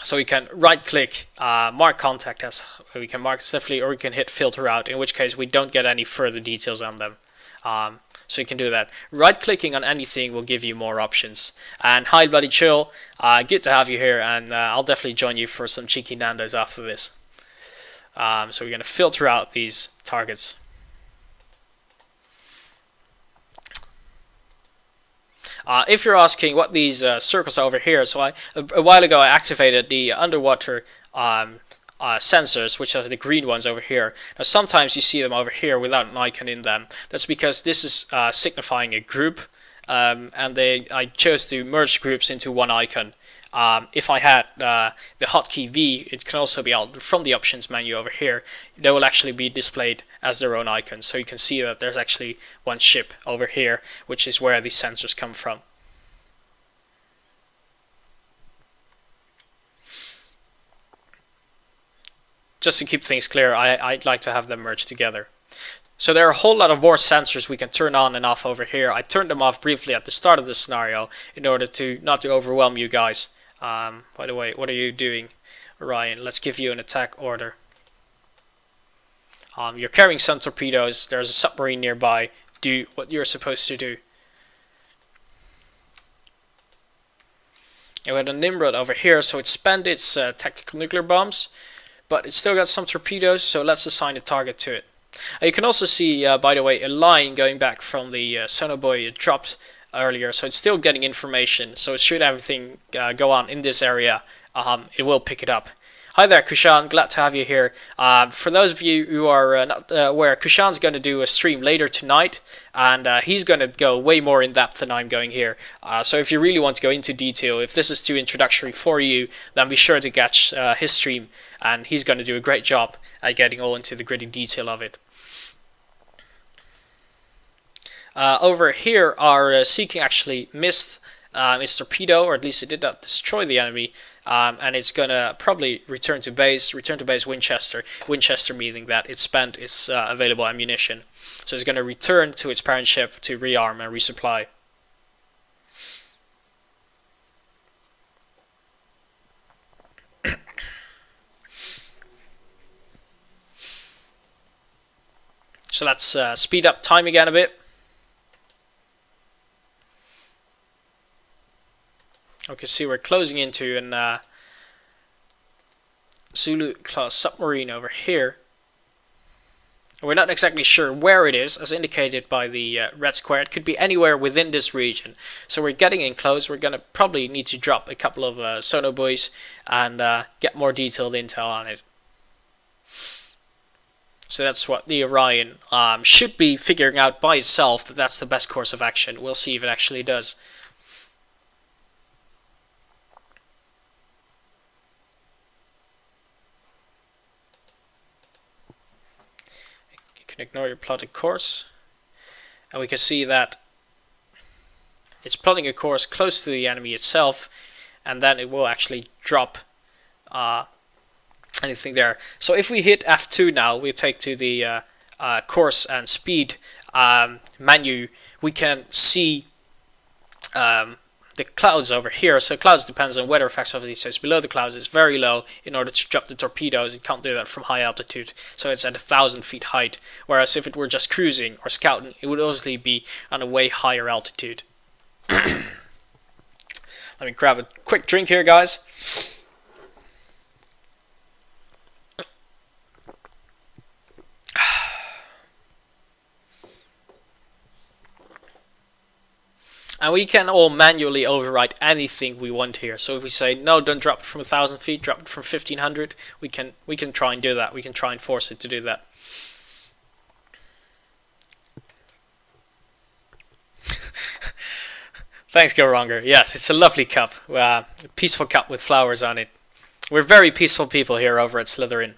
so we can right click, mark contact as, we can mark it swiftly, or we can hit filter out, in which case we don't get any further details on them. So you can do that. Right clicking on anything will give you more options. And hi Bloody Chill, good to have you here, and I'll definitely join you for some cheeky Nandos after this. So we're going to filter out these targets. If you're asking what these circles are over here, so a while ago I activated the underwater sensors, which are the green ones over here. Now sometimes you see them over here without an icon in them. That's because this is signifying a group, and I chose to merge groups into one icon. If I had the hotkey V, it can also be altered from the options menu over here. They will actually be displayed as their own icons, so you can see that there's actually one ship over here, which is where these sensors come from. Just to keep things clear, I'd like to have them merged together. So there are a whole lot of more sensors we can turn on and off over here. I turned them off briefly at the start of this scenario in order to not to overwhelm you guys. By the way, what are you doing, Orion? Let's give you an attack order. You're carrying some torpedoes. There's a submarine nearby. Do what you're supposed to do. And we had a Nimrod over here, so it spent its tactical nuclear bombs, but it's still got some torpedoes, so let's assign a target to it. You can also see, by the way, a line going back from the sonobuoy it dropped earlier, so it's still getting information, so should everything go on in this area, it will pick it up. Hi there, Kushan, glad to have you here. For those of you who are not aware, Kushan's going to do a stream later tonight, and he's going to go way more in depth than I'm going here. So if you really want to go into detail, if this is too introductory for you, then be sure to catch his stream, and he's going to do a great job at getting all into the gritty detail of it. Over here, our Seeking actually missed its torpedo, or at least it did not destroy the enemy, and it's gonna probably return to base Winchester. Winchester meaning that it spent its available ammunition, so it's gonna return to its parent ship to rearm and resupply. So let's speed up time again a bit. Okay, see we're closing into an Zulu class submarine over here. We're not exactly sure where it is, as indicated by the red square. It could be anywhere within this region. So we're getting in close. We're going to probably need to drop a couple of sonar buoys and get more detailed intel on it. So that's what the Orion should be figuring out by itself, that that's the best course of action. We'll see if it actually does. Can ignore your plotted course, and we can see that it's plotting a course close to the enemy itself, and then it will actually drop anything there. So if we hit F2 now, we take to the course and speed menu, we can see the clouds over here. So clouds depends on weather effects, obviously. So it's below the clouds, it's very low. In order to drop the torpedoes, it can't do that from high altitude, so it's at 1,000 feet height. Whereas if it were just cruising or scouting, it would obviously be on a way higher altitude. Let me grab a quick drink here, guys. And we can all manually override anything we want here. So if we say no, don't drop it from 1,000 feet, drop it from 1,500, we can try and do that. We can try and force it to do that. Thanks, Goranger. Yes, it's a lovely cup, a peaceful cup with flowers on it. We're very peaceful people here over at Slitherine.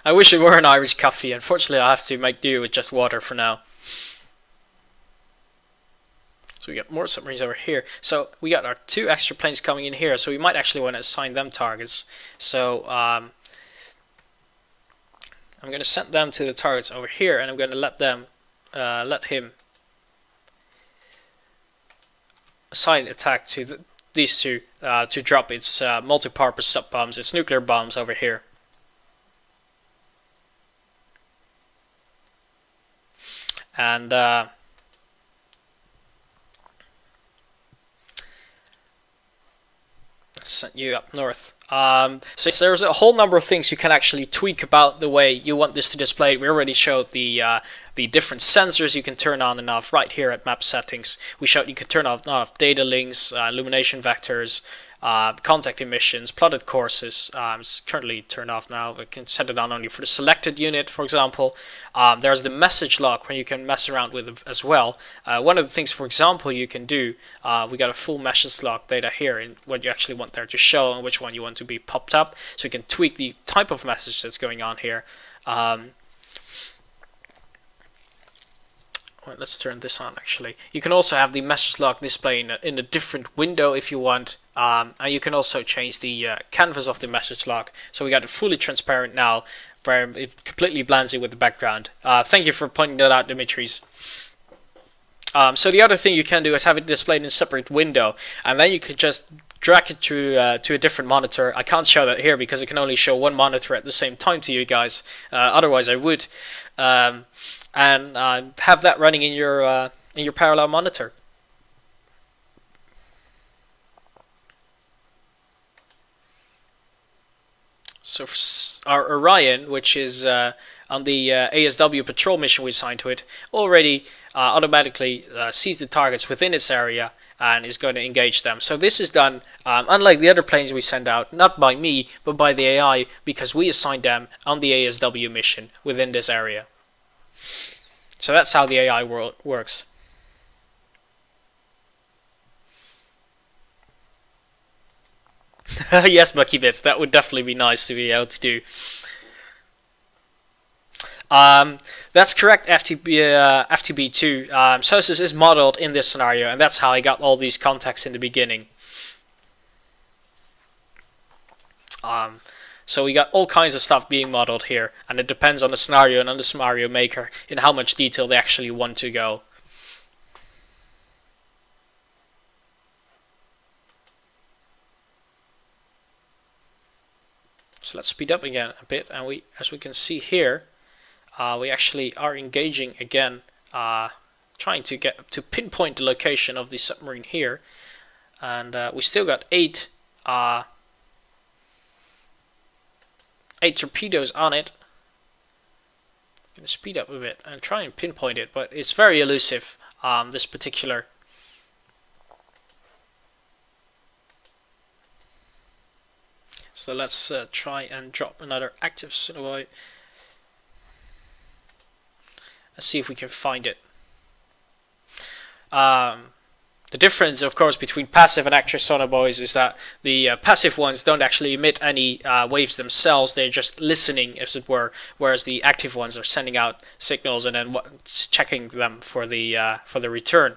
I wish it were an Irish coffee. Unfortunately, I have to make do with just water for now. So we got more submarines over here. So we got our 2 extra planes coming in here. So we might actually want to assign them targets. So I'm going to send them to the targets over here, and I'm going to let him assign attack to these 2 to drop its multi-purpose sub bombs, its nuclear bombs over here. And send you up north. So there's a whole number of things you can actually tweak about the way you want this to display. We already showed the different sensors you can turn on and off right here at map settings. We showed you can turn on and off data links, illumination vectors, contact emissions, plotted courses. It's currently turned off now. We can set it on only for the selected unit, for example. There's the message log where you can mess around with it as well. One of the things, for example, you can do, we got a full message log data here in what you actually want there to show and which one you want to be popped up. So you can tweak the type of message that's going on here. Well, let's turn this on actually. You can also have the message log display in a different window if you want. And you can also change the canvas of the message log. So we got it fully transparent now, where it completely blends in with the background. Thank you for pointing that out, Dimitris. So the other thing you can do is have it displayed in a separate window, and then you can just drag it to a different monitor. I can't show that here because it can only show one monitor at the same time to you guys. Otherwise I would. And have that running in your parallel monitor. So for our Orion, which is on the ASW patrol mission we assigned to it, already automatically sees the targets within its area and is going to engage them. So this is done, unlike the other planes we send out, not by me, but by the AI, because we assigned them on the ASW mission within this area. So that's how the AI works. Yes, Bucky Bits, that would definitely be nice to be able to do. That's correct, FTB2. SOSUS is modeled in this scenario, and that's how I got all these contacts in the beginning. So we got all kinds of stuff being modeled here, and it depends on the scenario and on the scenario maker in how much detail they actually want to go. So let's speed up again a bit, and as we can see here, we actually are engaging again trying to get to pinpoint the location of the submarine here, and we still got 8 torpedoes on it. I'm going to speed up a bit and try and pinpoint it, but it's very elusive, this particular. So let's try and drop another active sonobuoy. Let's see if we can find it. The difference, of course, between passive and active sonobuoys is that the passive ones don't actually emit any waves themselves. They're just listening, as it were, whereas the active ones are sending out signals and then checking them for the return.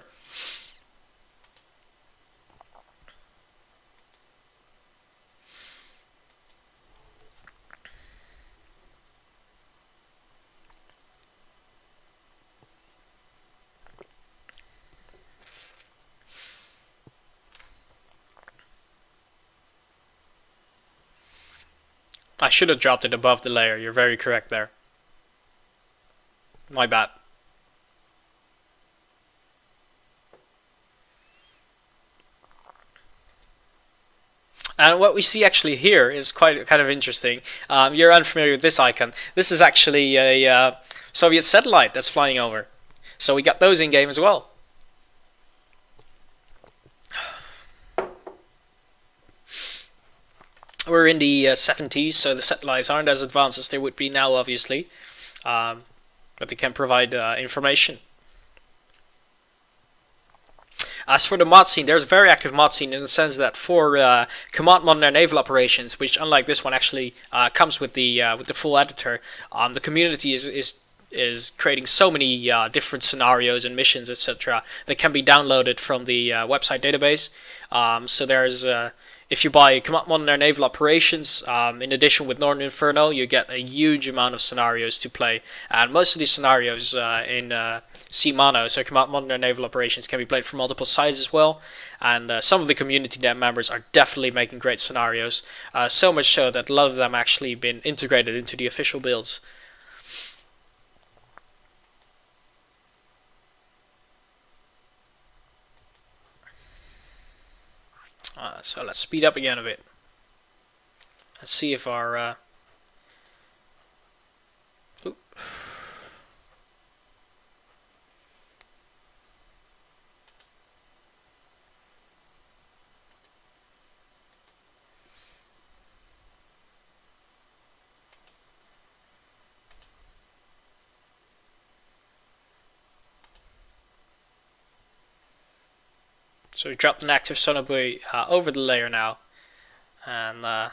I should have dropped it above the layer. You're very correct there. My bad. And what we see actually here is quite kind of interesting. You're unfamiliar with this icon. This is actually a Soviet satellite that's flying over. So we got those in game as well. We're in the 70s, so the satellites aren't as advanced as they would be now, obviously, but they can provide information. As for the mod scene, there's a very active mod scene in the sense that for Command Modern Naval Operations, which unlike this one actually comes with the full editor, the community is creating so many different scenarios and missions, etc., that can be downloaded from the website database. So there's if you buy Command Modern Naval Operations, in addition with Northern Inferno, you get a huge amount of scenarios to play. And most of these scenarios in CMANO, so Command Modern Naval Operations, can be played from multiple sides as well. And some of the community members are definitely making great scenarios. So much so that a lot of them actually been integrated into the official builds. So let's speed up again a bit. Let's see if our so we dropped an active sonobuoy over the layer now, and that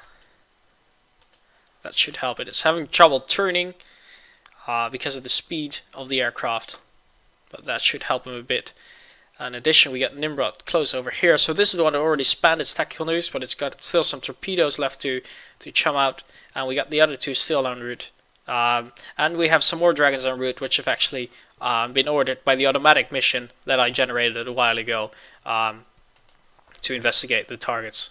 should help it. It's having trouble turning because of the speed of the aircraft, but that should help him a bit. In addition, we got Nimrod close over here. So this is the one that already spanned its tactical news, but it's got still some torpedoes left to chum out, and we got the other two still en route. And we have some more dragons en route, which have actually been ordered by the automatic mission that I generated a while ago to investigate the targets.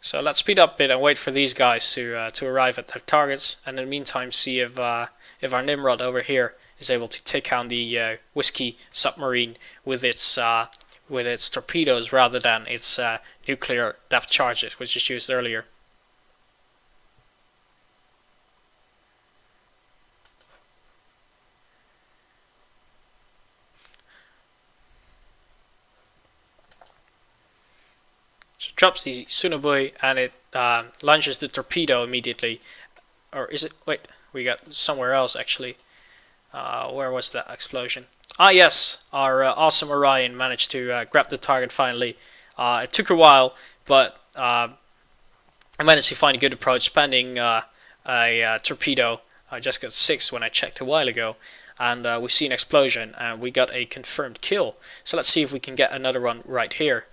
So let's speed up a bit and wait for these guys to arrive at their targets, and in the meantime see if our Nimrod over here is able to take down the Whiskey submarine with its torpedoes rather than its nuclear depth charges, which is used earlier. So it drops the sonobuoy and it launches the torpedo immediately. Or is it? Wait, we got somewhere else actually. Where was that explosion? Ah yes, our awesome Orion managed to grab the target finally. It took a while, but I managed to find a good approach, spending a torpedo. I just got 6 when I checked a while ago, and we see an explosion, and we got a confirmed kill. So let's see if we can get another one right here.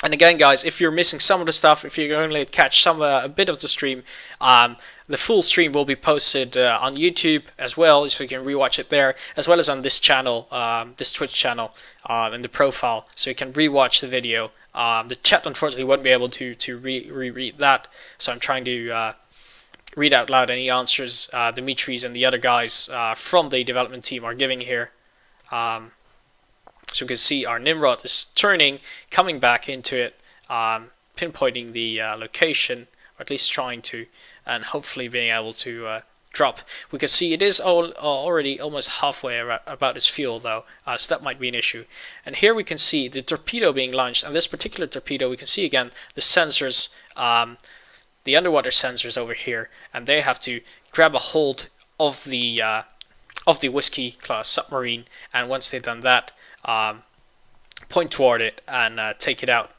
And again, guys, if you're missing some of the stuff, if you only catch some a bit of the stream, the full stream will be posted on YouTube as well, so you can rewatch it there, as well as on this channel, this Twitch channel, in the profile, so you can rewatch the video. The chat unfortunately won't be able to reread that, so I'm trying to read out loud any answers Dimitri's and the other guys from the development team are giving here. So you can see our Nimrod is turning, coming back into it, pinpointing the location, or at least trying to, and hopefully being able to drop. We can see it is already almost halfway about its fuel though, so that might be an issue. And here we can see the torpedo being launched, and this particular torpedo, we can see again the sensors, the underwater sensors over here, and they have to grab a hold of the Whiskey class submarine, and once they've done that, point toward it and take it out.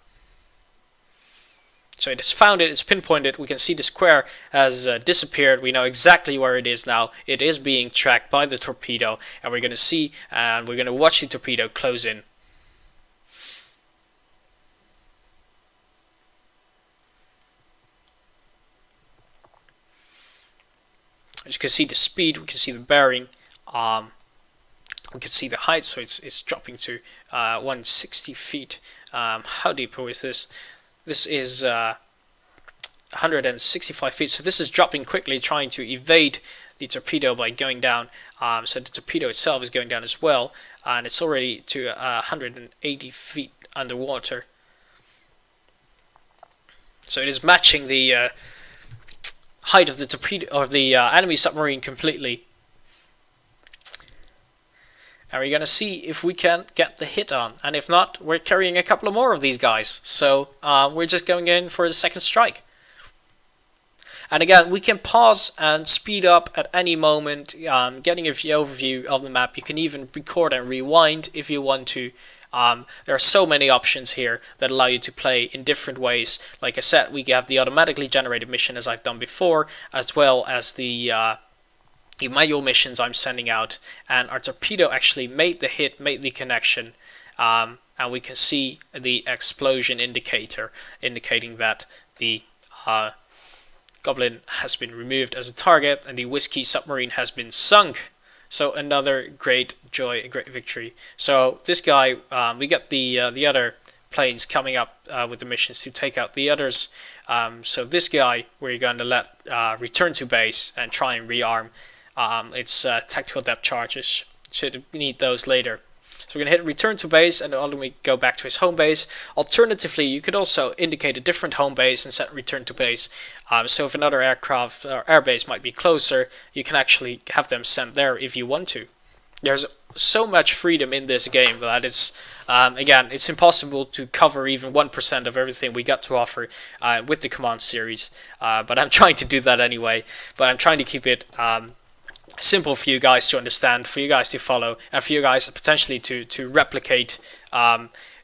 So it has found it, it's pinpointed. We can see the square has disappeared. We know exactly where it is now. It is being tracked by the torpedo, and we're going to see and we're going to watch the torpedo close in. As you can see the speed, we can see the bearing, we can see the height, so it's dropping to 160 feet. How deep is this? This is 165 feet, so this is dropping quickly, trying to evade the torpedo by going down. So the torpedo itself is going down as well, and it's already to 180 feet underwater. So it is matching the height of the torpedo of the enemy submarine completely. And we're going to see if we can get the hit on, and if not, we're carrying a couple of more of these guys, so we're just going in for the second strike. And again, we can pause and speed up at any moment, getting a overview of the map. You can even record and rewind if you want to. There are so many options here that allow you to play in different ways. Like I said, we have the automatically generated mission, as I've done before, as well as the manual missions I'm sending out. And our torpedo actually made the hit, made the connection, and we can see the explosion indicator indicating that the Goblin has been removed as a target and the Whiskey submarine has been sunk. So another great joy, a great victory. So this guy, we got the other planes coming up with the missions to take out the others. So this guy, we're going to let return to base and try and rearm its tactical depth charges. Should need those later. So we're going to hit return to base and ultimately go back to his home base. Alternatively, you could also indicate a different home base and set return to base. So if another aircraft or airbase might be closer, you can actually have them sent there if you want to. There's so much freedom in this game that it's, again, it's impossible to cover even 1% of everything we got to offer with the command series. But I'm trying to do that anyway. But I'm trying to keep it simple for you guys to understand, for you guys to follow, and for you guys potentially to replicate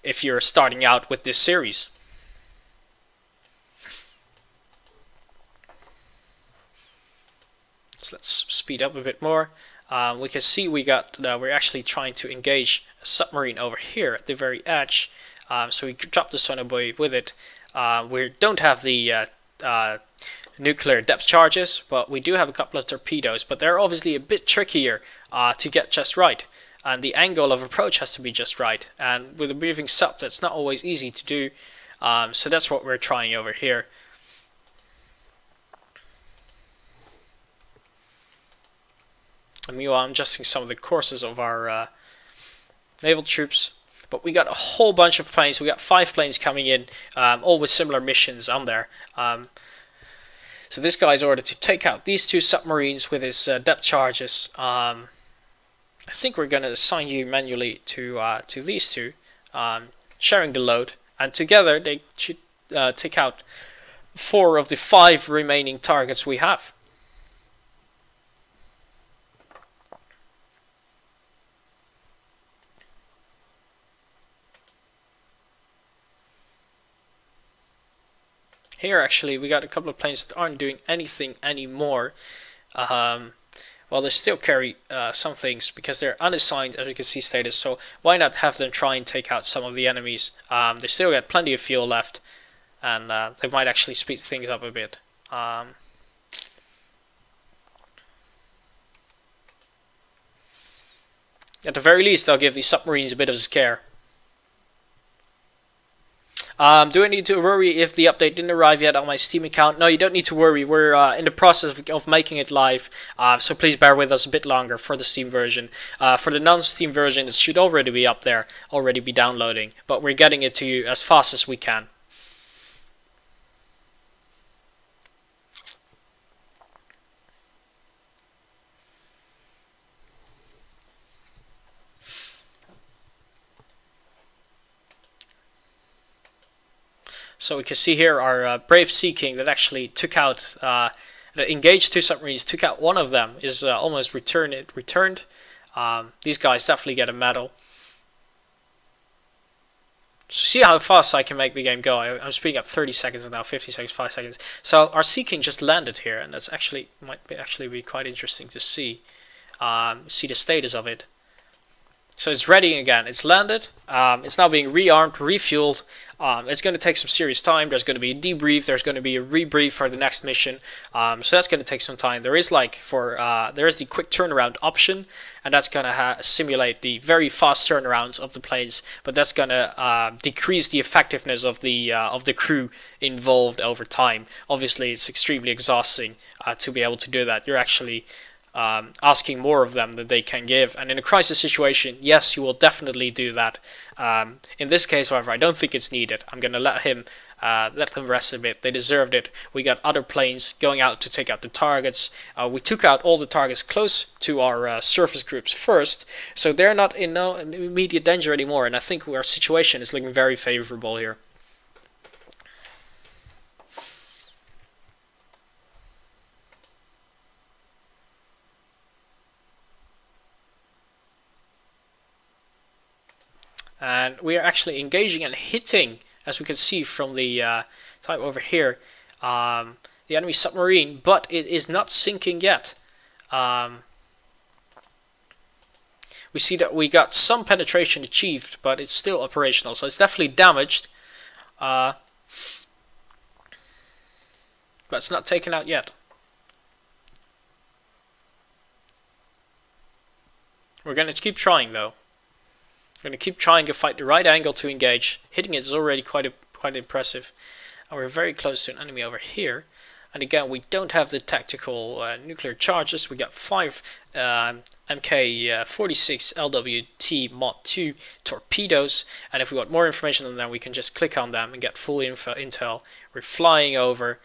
if you're starting out with this series. So let's speed up a bit more. We can see we're actually trying to engage a submarine over here at the very edge. So we dropped the sonobuoy with it. We don't have the nuclear depth charges, but we do have a couple of torpedoes, but they're obviously a bit trickier to get just right, and the angle of approach has to be just right, and with a moving sub that's not always easy to do. So that's what we're trying over here. And meanwhile, I'm adjusting some of the courses of our naval troops. But we got a whole bunch of planes. We got 5 planes coming in, all with similar missions on there. So this guy's ordered to take out these 2 submarines with his depth charges. I think we're going to assign you manually to these 2, sharing the load. And together they should take out 4 of the 5 remaining targets we have. Here actually we got a couple of planes that aren't doing anything anymore. well, they still carry some things because they're unassigned, as you can see, status. So why not have them try and take out some of the enemies? They still got plenty of fuel left, and they might actually speed things up a bit. At the very least, they'll give the submarines a bit of a scare. Do I need to worry if the update didn't arrive yet on my Steam account? No, you don't need to worry. We're in the process of making it live, so please bear with us a bit longer for the Steam version. For the non-Steam version, it should already be up there, already be downloading, but we're getting it to you as fast as we can. So we can see here our brave Sea King that actually took out, that engaged 2 submarines, took out one of them, is almost returned. These guys definitely get a medal. So see how fast I can make the game go. I'm speeding up 30 seconds now, 50 seconds, 5 seconds. So our Sea King just landed here, and that's actually might be quite interesting to see. See the status of it. So it's ready again. It's landed. It's now being rearmed, refueled. It's going to take some serious time. There's going to be a debrief. There's going to be a rebrief for the next mission. So that's going to take some time. There is there is the quick turnaround option, and that's going to simulate the very fast turnarounds of the planes. But that's going to decrease the effectiveness of the crew involved over time. Obviously, it's extremely exhausting to be able to do that. You're actually asking more of them than they can give, and in a crisis situation, yes, you will definitely do that. In this case, however, I don't think it's needed. I'm going to let them rest a bit. They deserved it. We got other planes going out to take out the targets. We took out all the targets close to our surface groups first, so they're not in no immediate danger anymore, and I think our situation is looking very favorable here. And we are actually engaging and hitting, as we can see from the type over here, the enemy submarine, but it is not sinking yet. We see that we got some penetration achieved, but it's still operational, so it's definitely damaged. But it's not taken out yet. We're going to keep trying, though. We're going to keep trying to find the right angle to engage. Hitting it is already quite impressive. And we're very close to an enemy over here. And again, we don't have the tactical nuclear charges. We got 5 MK46 LWT Mod 2 torpedoes. And if we want more information on them, we can just click on them and get full intel. We're flying over.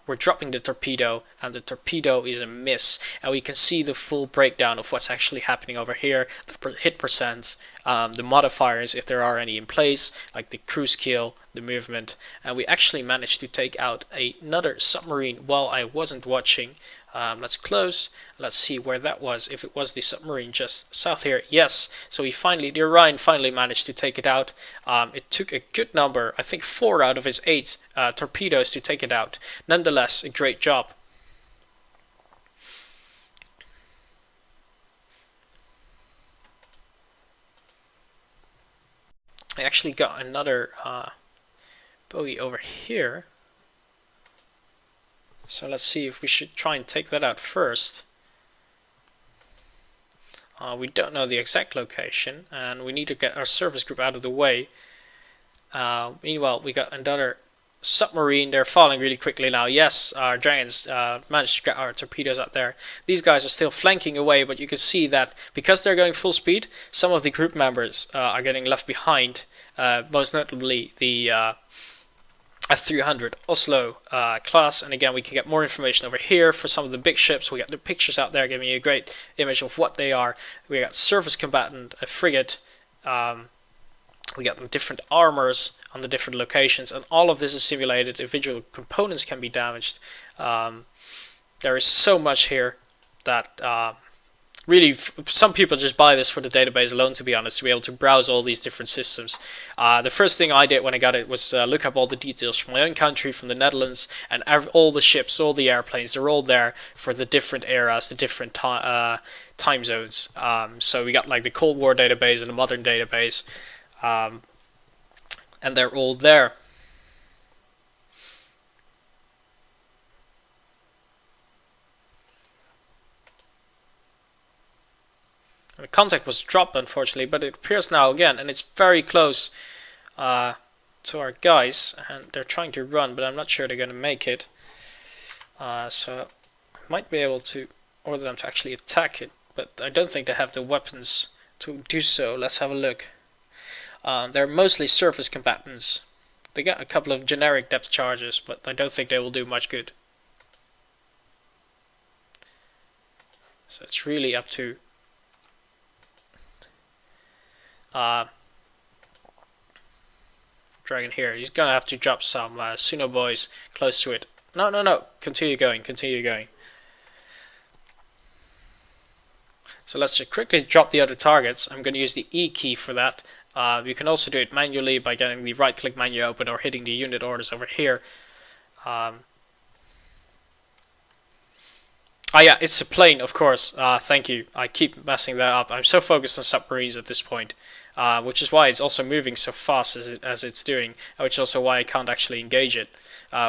We're dropping the torpedo, and the torpedo is a miss, and we can see the full breakdown of what's actually happening over here, the hit percents, the modifiers if there are any in place, like the cruise kill, the movement, and we actually managed to take out another submarine while I wasn't watching. Let's close. Let's see where that was. If it was the submarine just south here, yes. So the Orion finally managed to take it out. It took a good number, I think 4 out of his 8 torpedoes to take it out. Nonetheless, a great job. I actually got another bogey over here. So let's see if we should try and take that out first. We don't know the exact location, and we need to get our service group out of the way. Meanwhile, we got another submarine. They're falling really quickly now. Yes, our dragons managed to get our torpedoes out there. These guys are still flanking away, but you can see that because they're going full speed, some of the group members are getting left behind. Most notably the F300 Oslo class, and again we can get more information over here for some of the big ships. We got the pictures out there giving you a great image of what they are. We got surface combatant, a frigate, we got the different armors on the different locations, and all of this is simulated. Individual components can be damaged. There is so much here that really, some people just buy this for the database alone, to be honest, to be able to browse all these different systems. The first thing I did when I got it was look up all the details from my own country, from the Netherlands, and all the ships, all the airplanes, they're all there for the different eras, the different time zones. So we got like the Cold War database and the modern database, and they're all there. The contact was dropped, unfortunately, but it appears now again, and it's very close to our guys, and they're trying to run, but I'm not sure they're going to make it. So I might be able to order them to actually attack it, but I don't think they have the weapons to do so. Let's have a look. They're mostly surface combatants. They got a couple of generic depth charges, but I don't think they will do much good. So it's really up to Dragon here. He's gonna have to drop some Suno boys close to it. No. Continue going. So let's just quickly drop the other targets. I'm gonna use the E key for that. You can also do it manually by getting the right-click menu open or hitting the unit orders over here. Oh yeah, it's a plane, of course. Thank you. I keep messing that up. I'm so focused on submarines at this point, which is why it's also moving so fast as it's doing, which is also why I can't actually engage it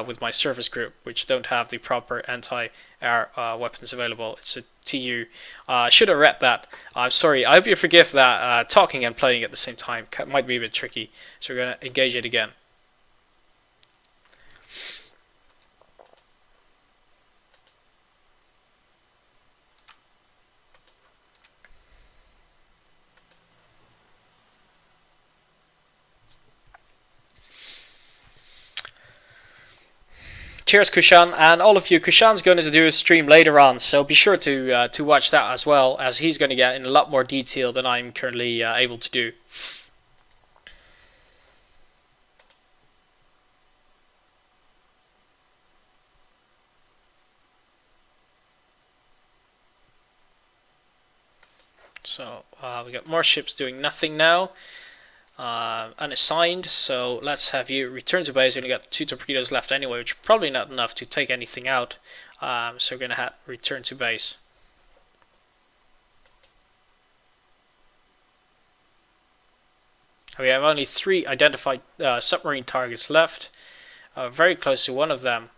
with my surface group, which don't have the proper anti-air weapons available. It's a TU. I should have read that. I'm sorry. I hope you forgive that talking and playing at the same time. Might be a bit tricky. So we're going to engage it again. Cheers, Kushan, and all of you. Kushan's going to do a stream later on, so be sure to watch that as well, as he's going to get in a lot more detail than I'm currently able to do. So we got more ships doing nothing now. Unassigned, so let's have you return to base. We only got 2 torpedoes left anyway, which is probably not enough to take anything out. So we're going to have return to base. We have only 3 identified submarine targets left. Very close to one of them.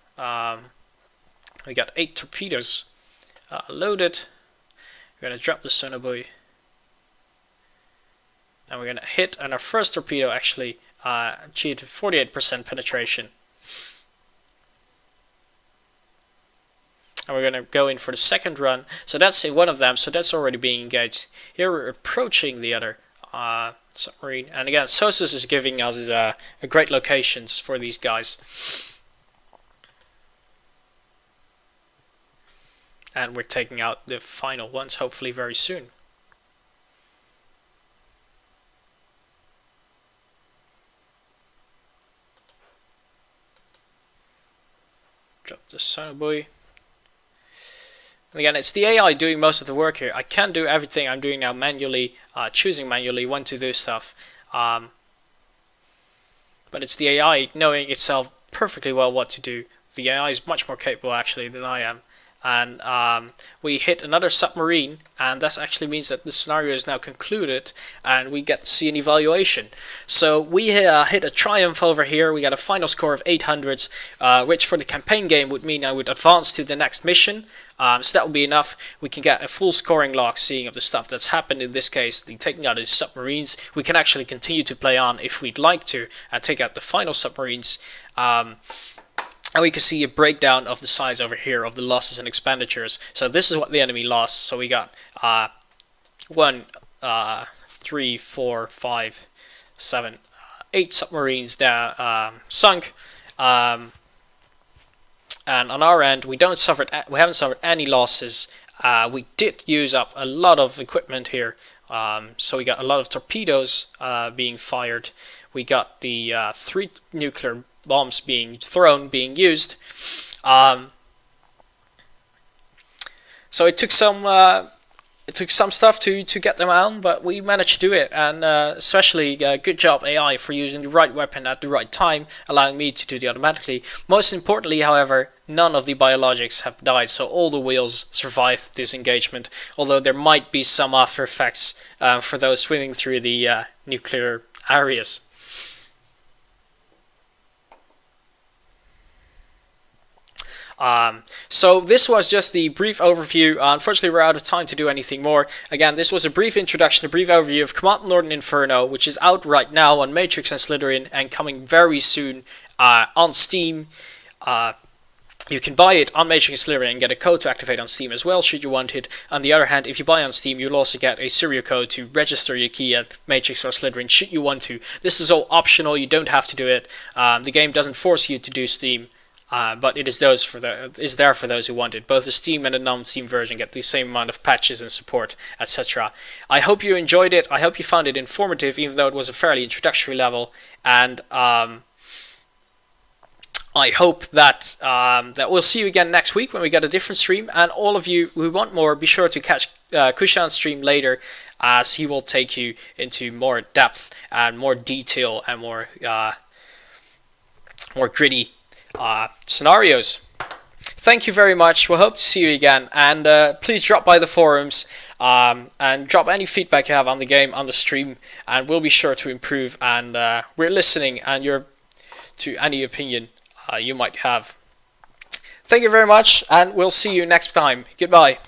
We got 8 torpedoes loaded. We're going to drop the sonobuoy. And we're going to hit, and our first torpedo actually achieved 48% penetration. And we're going to go in for the second run. So that's one of them, so that's already being engaged. Here we're approaching the other submarine. And again, SOSUS is giving us a great locations for these guys. And we're taking out the final ones, hopefully very soon. Drop the sonobuoy. Again, it's the AI doing most of the work here. I can't do everything I'm doing now manually, choosing manually when to do stuff. But it's the AI knowing itself perfectly well what to do. The AI is much more capable actually than I am. And we hit another submarine, and that actually means that the scenario is now concluded and we get to see an evaluation. So we hit a triumph over here. We got a final score of 800, which for the campaign game would mean I would advance to the next mission. So that would be enough. We can get a full scoring log seeing of the stuff that's happened. In this case, the taking out of the submarines. We can actually continue to play on if we'd like to and take out the final submarines. And we can see a breakdown of the size over here of the losses and expenditures. So this is what the enemy lost. So we got 1, 3, 4, 5, 7, 8 submarines that sunk. And on our end, we haven't suffered any losses. We did use up a lot of equipment here. So we got a lot of torpedoes being fired. We got the 3 nuclear bombs being thrown, being used. So it took some it took some stuff to get them out, but we managed to do it, and especially good job AI for using the right weapon at the right time, allowing me to do it automatically. Most importantly, however, none of the biologics have died, so all the wheels survived this engagement, although there might be some after effects for those swimming through the nuclear areas. So this was just the brief overview. Unfortunately, we're out of time to do anything more. Again, this was a brief introduction, a brief overview of Command & Northern Inferno, which is out right now on Matrix and Slitherine and coming very soon on Steam. You can buy it on Matrix and Slitherine and get a code to activate on Steam as well, should you want it. On the other hand, if you buy on Steam, you'll also get a serial code to register your key at Matrix or Slitherine, should you want to. This is all optional, you don't have to do it. The game doesn't force you to do Steam. But it is there for those who want it. Both the Steam and the non-Steam version get the same amount of patches and support, etc. I hope you enjoyed it. I hope you found it informative, even though it was a fairly introductory level. And I hope that that we'll see you again next week when we get a different stream. And all of you who want more, be sure to catch Kushan's stream later, as he will take you into more depth and more detail and more gritty scenarios. Thank you very much. We'll hope to see you again, and please drop by the forums and drop any feedback you have on the game, on the stream, and we'll be sure to improve, and we're listening and to any opinion you might have. Thank you very much, and we'll see you next time. Goodbye.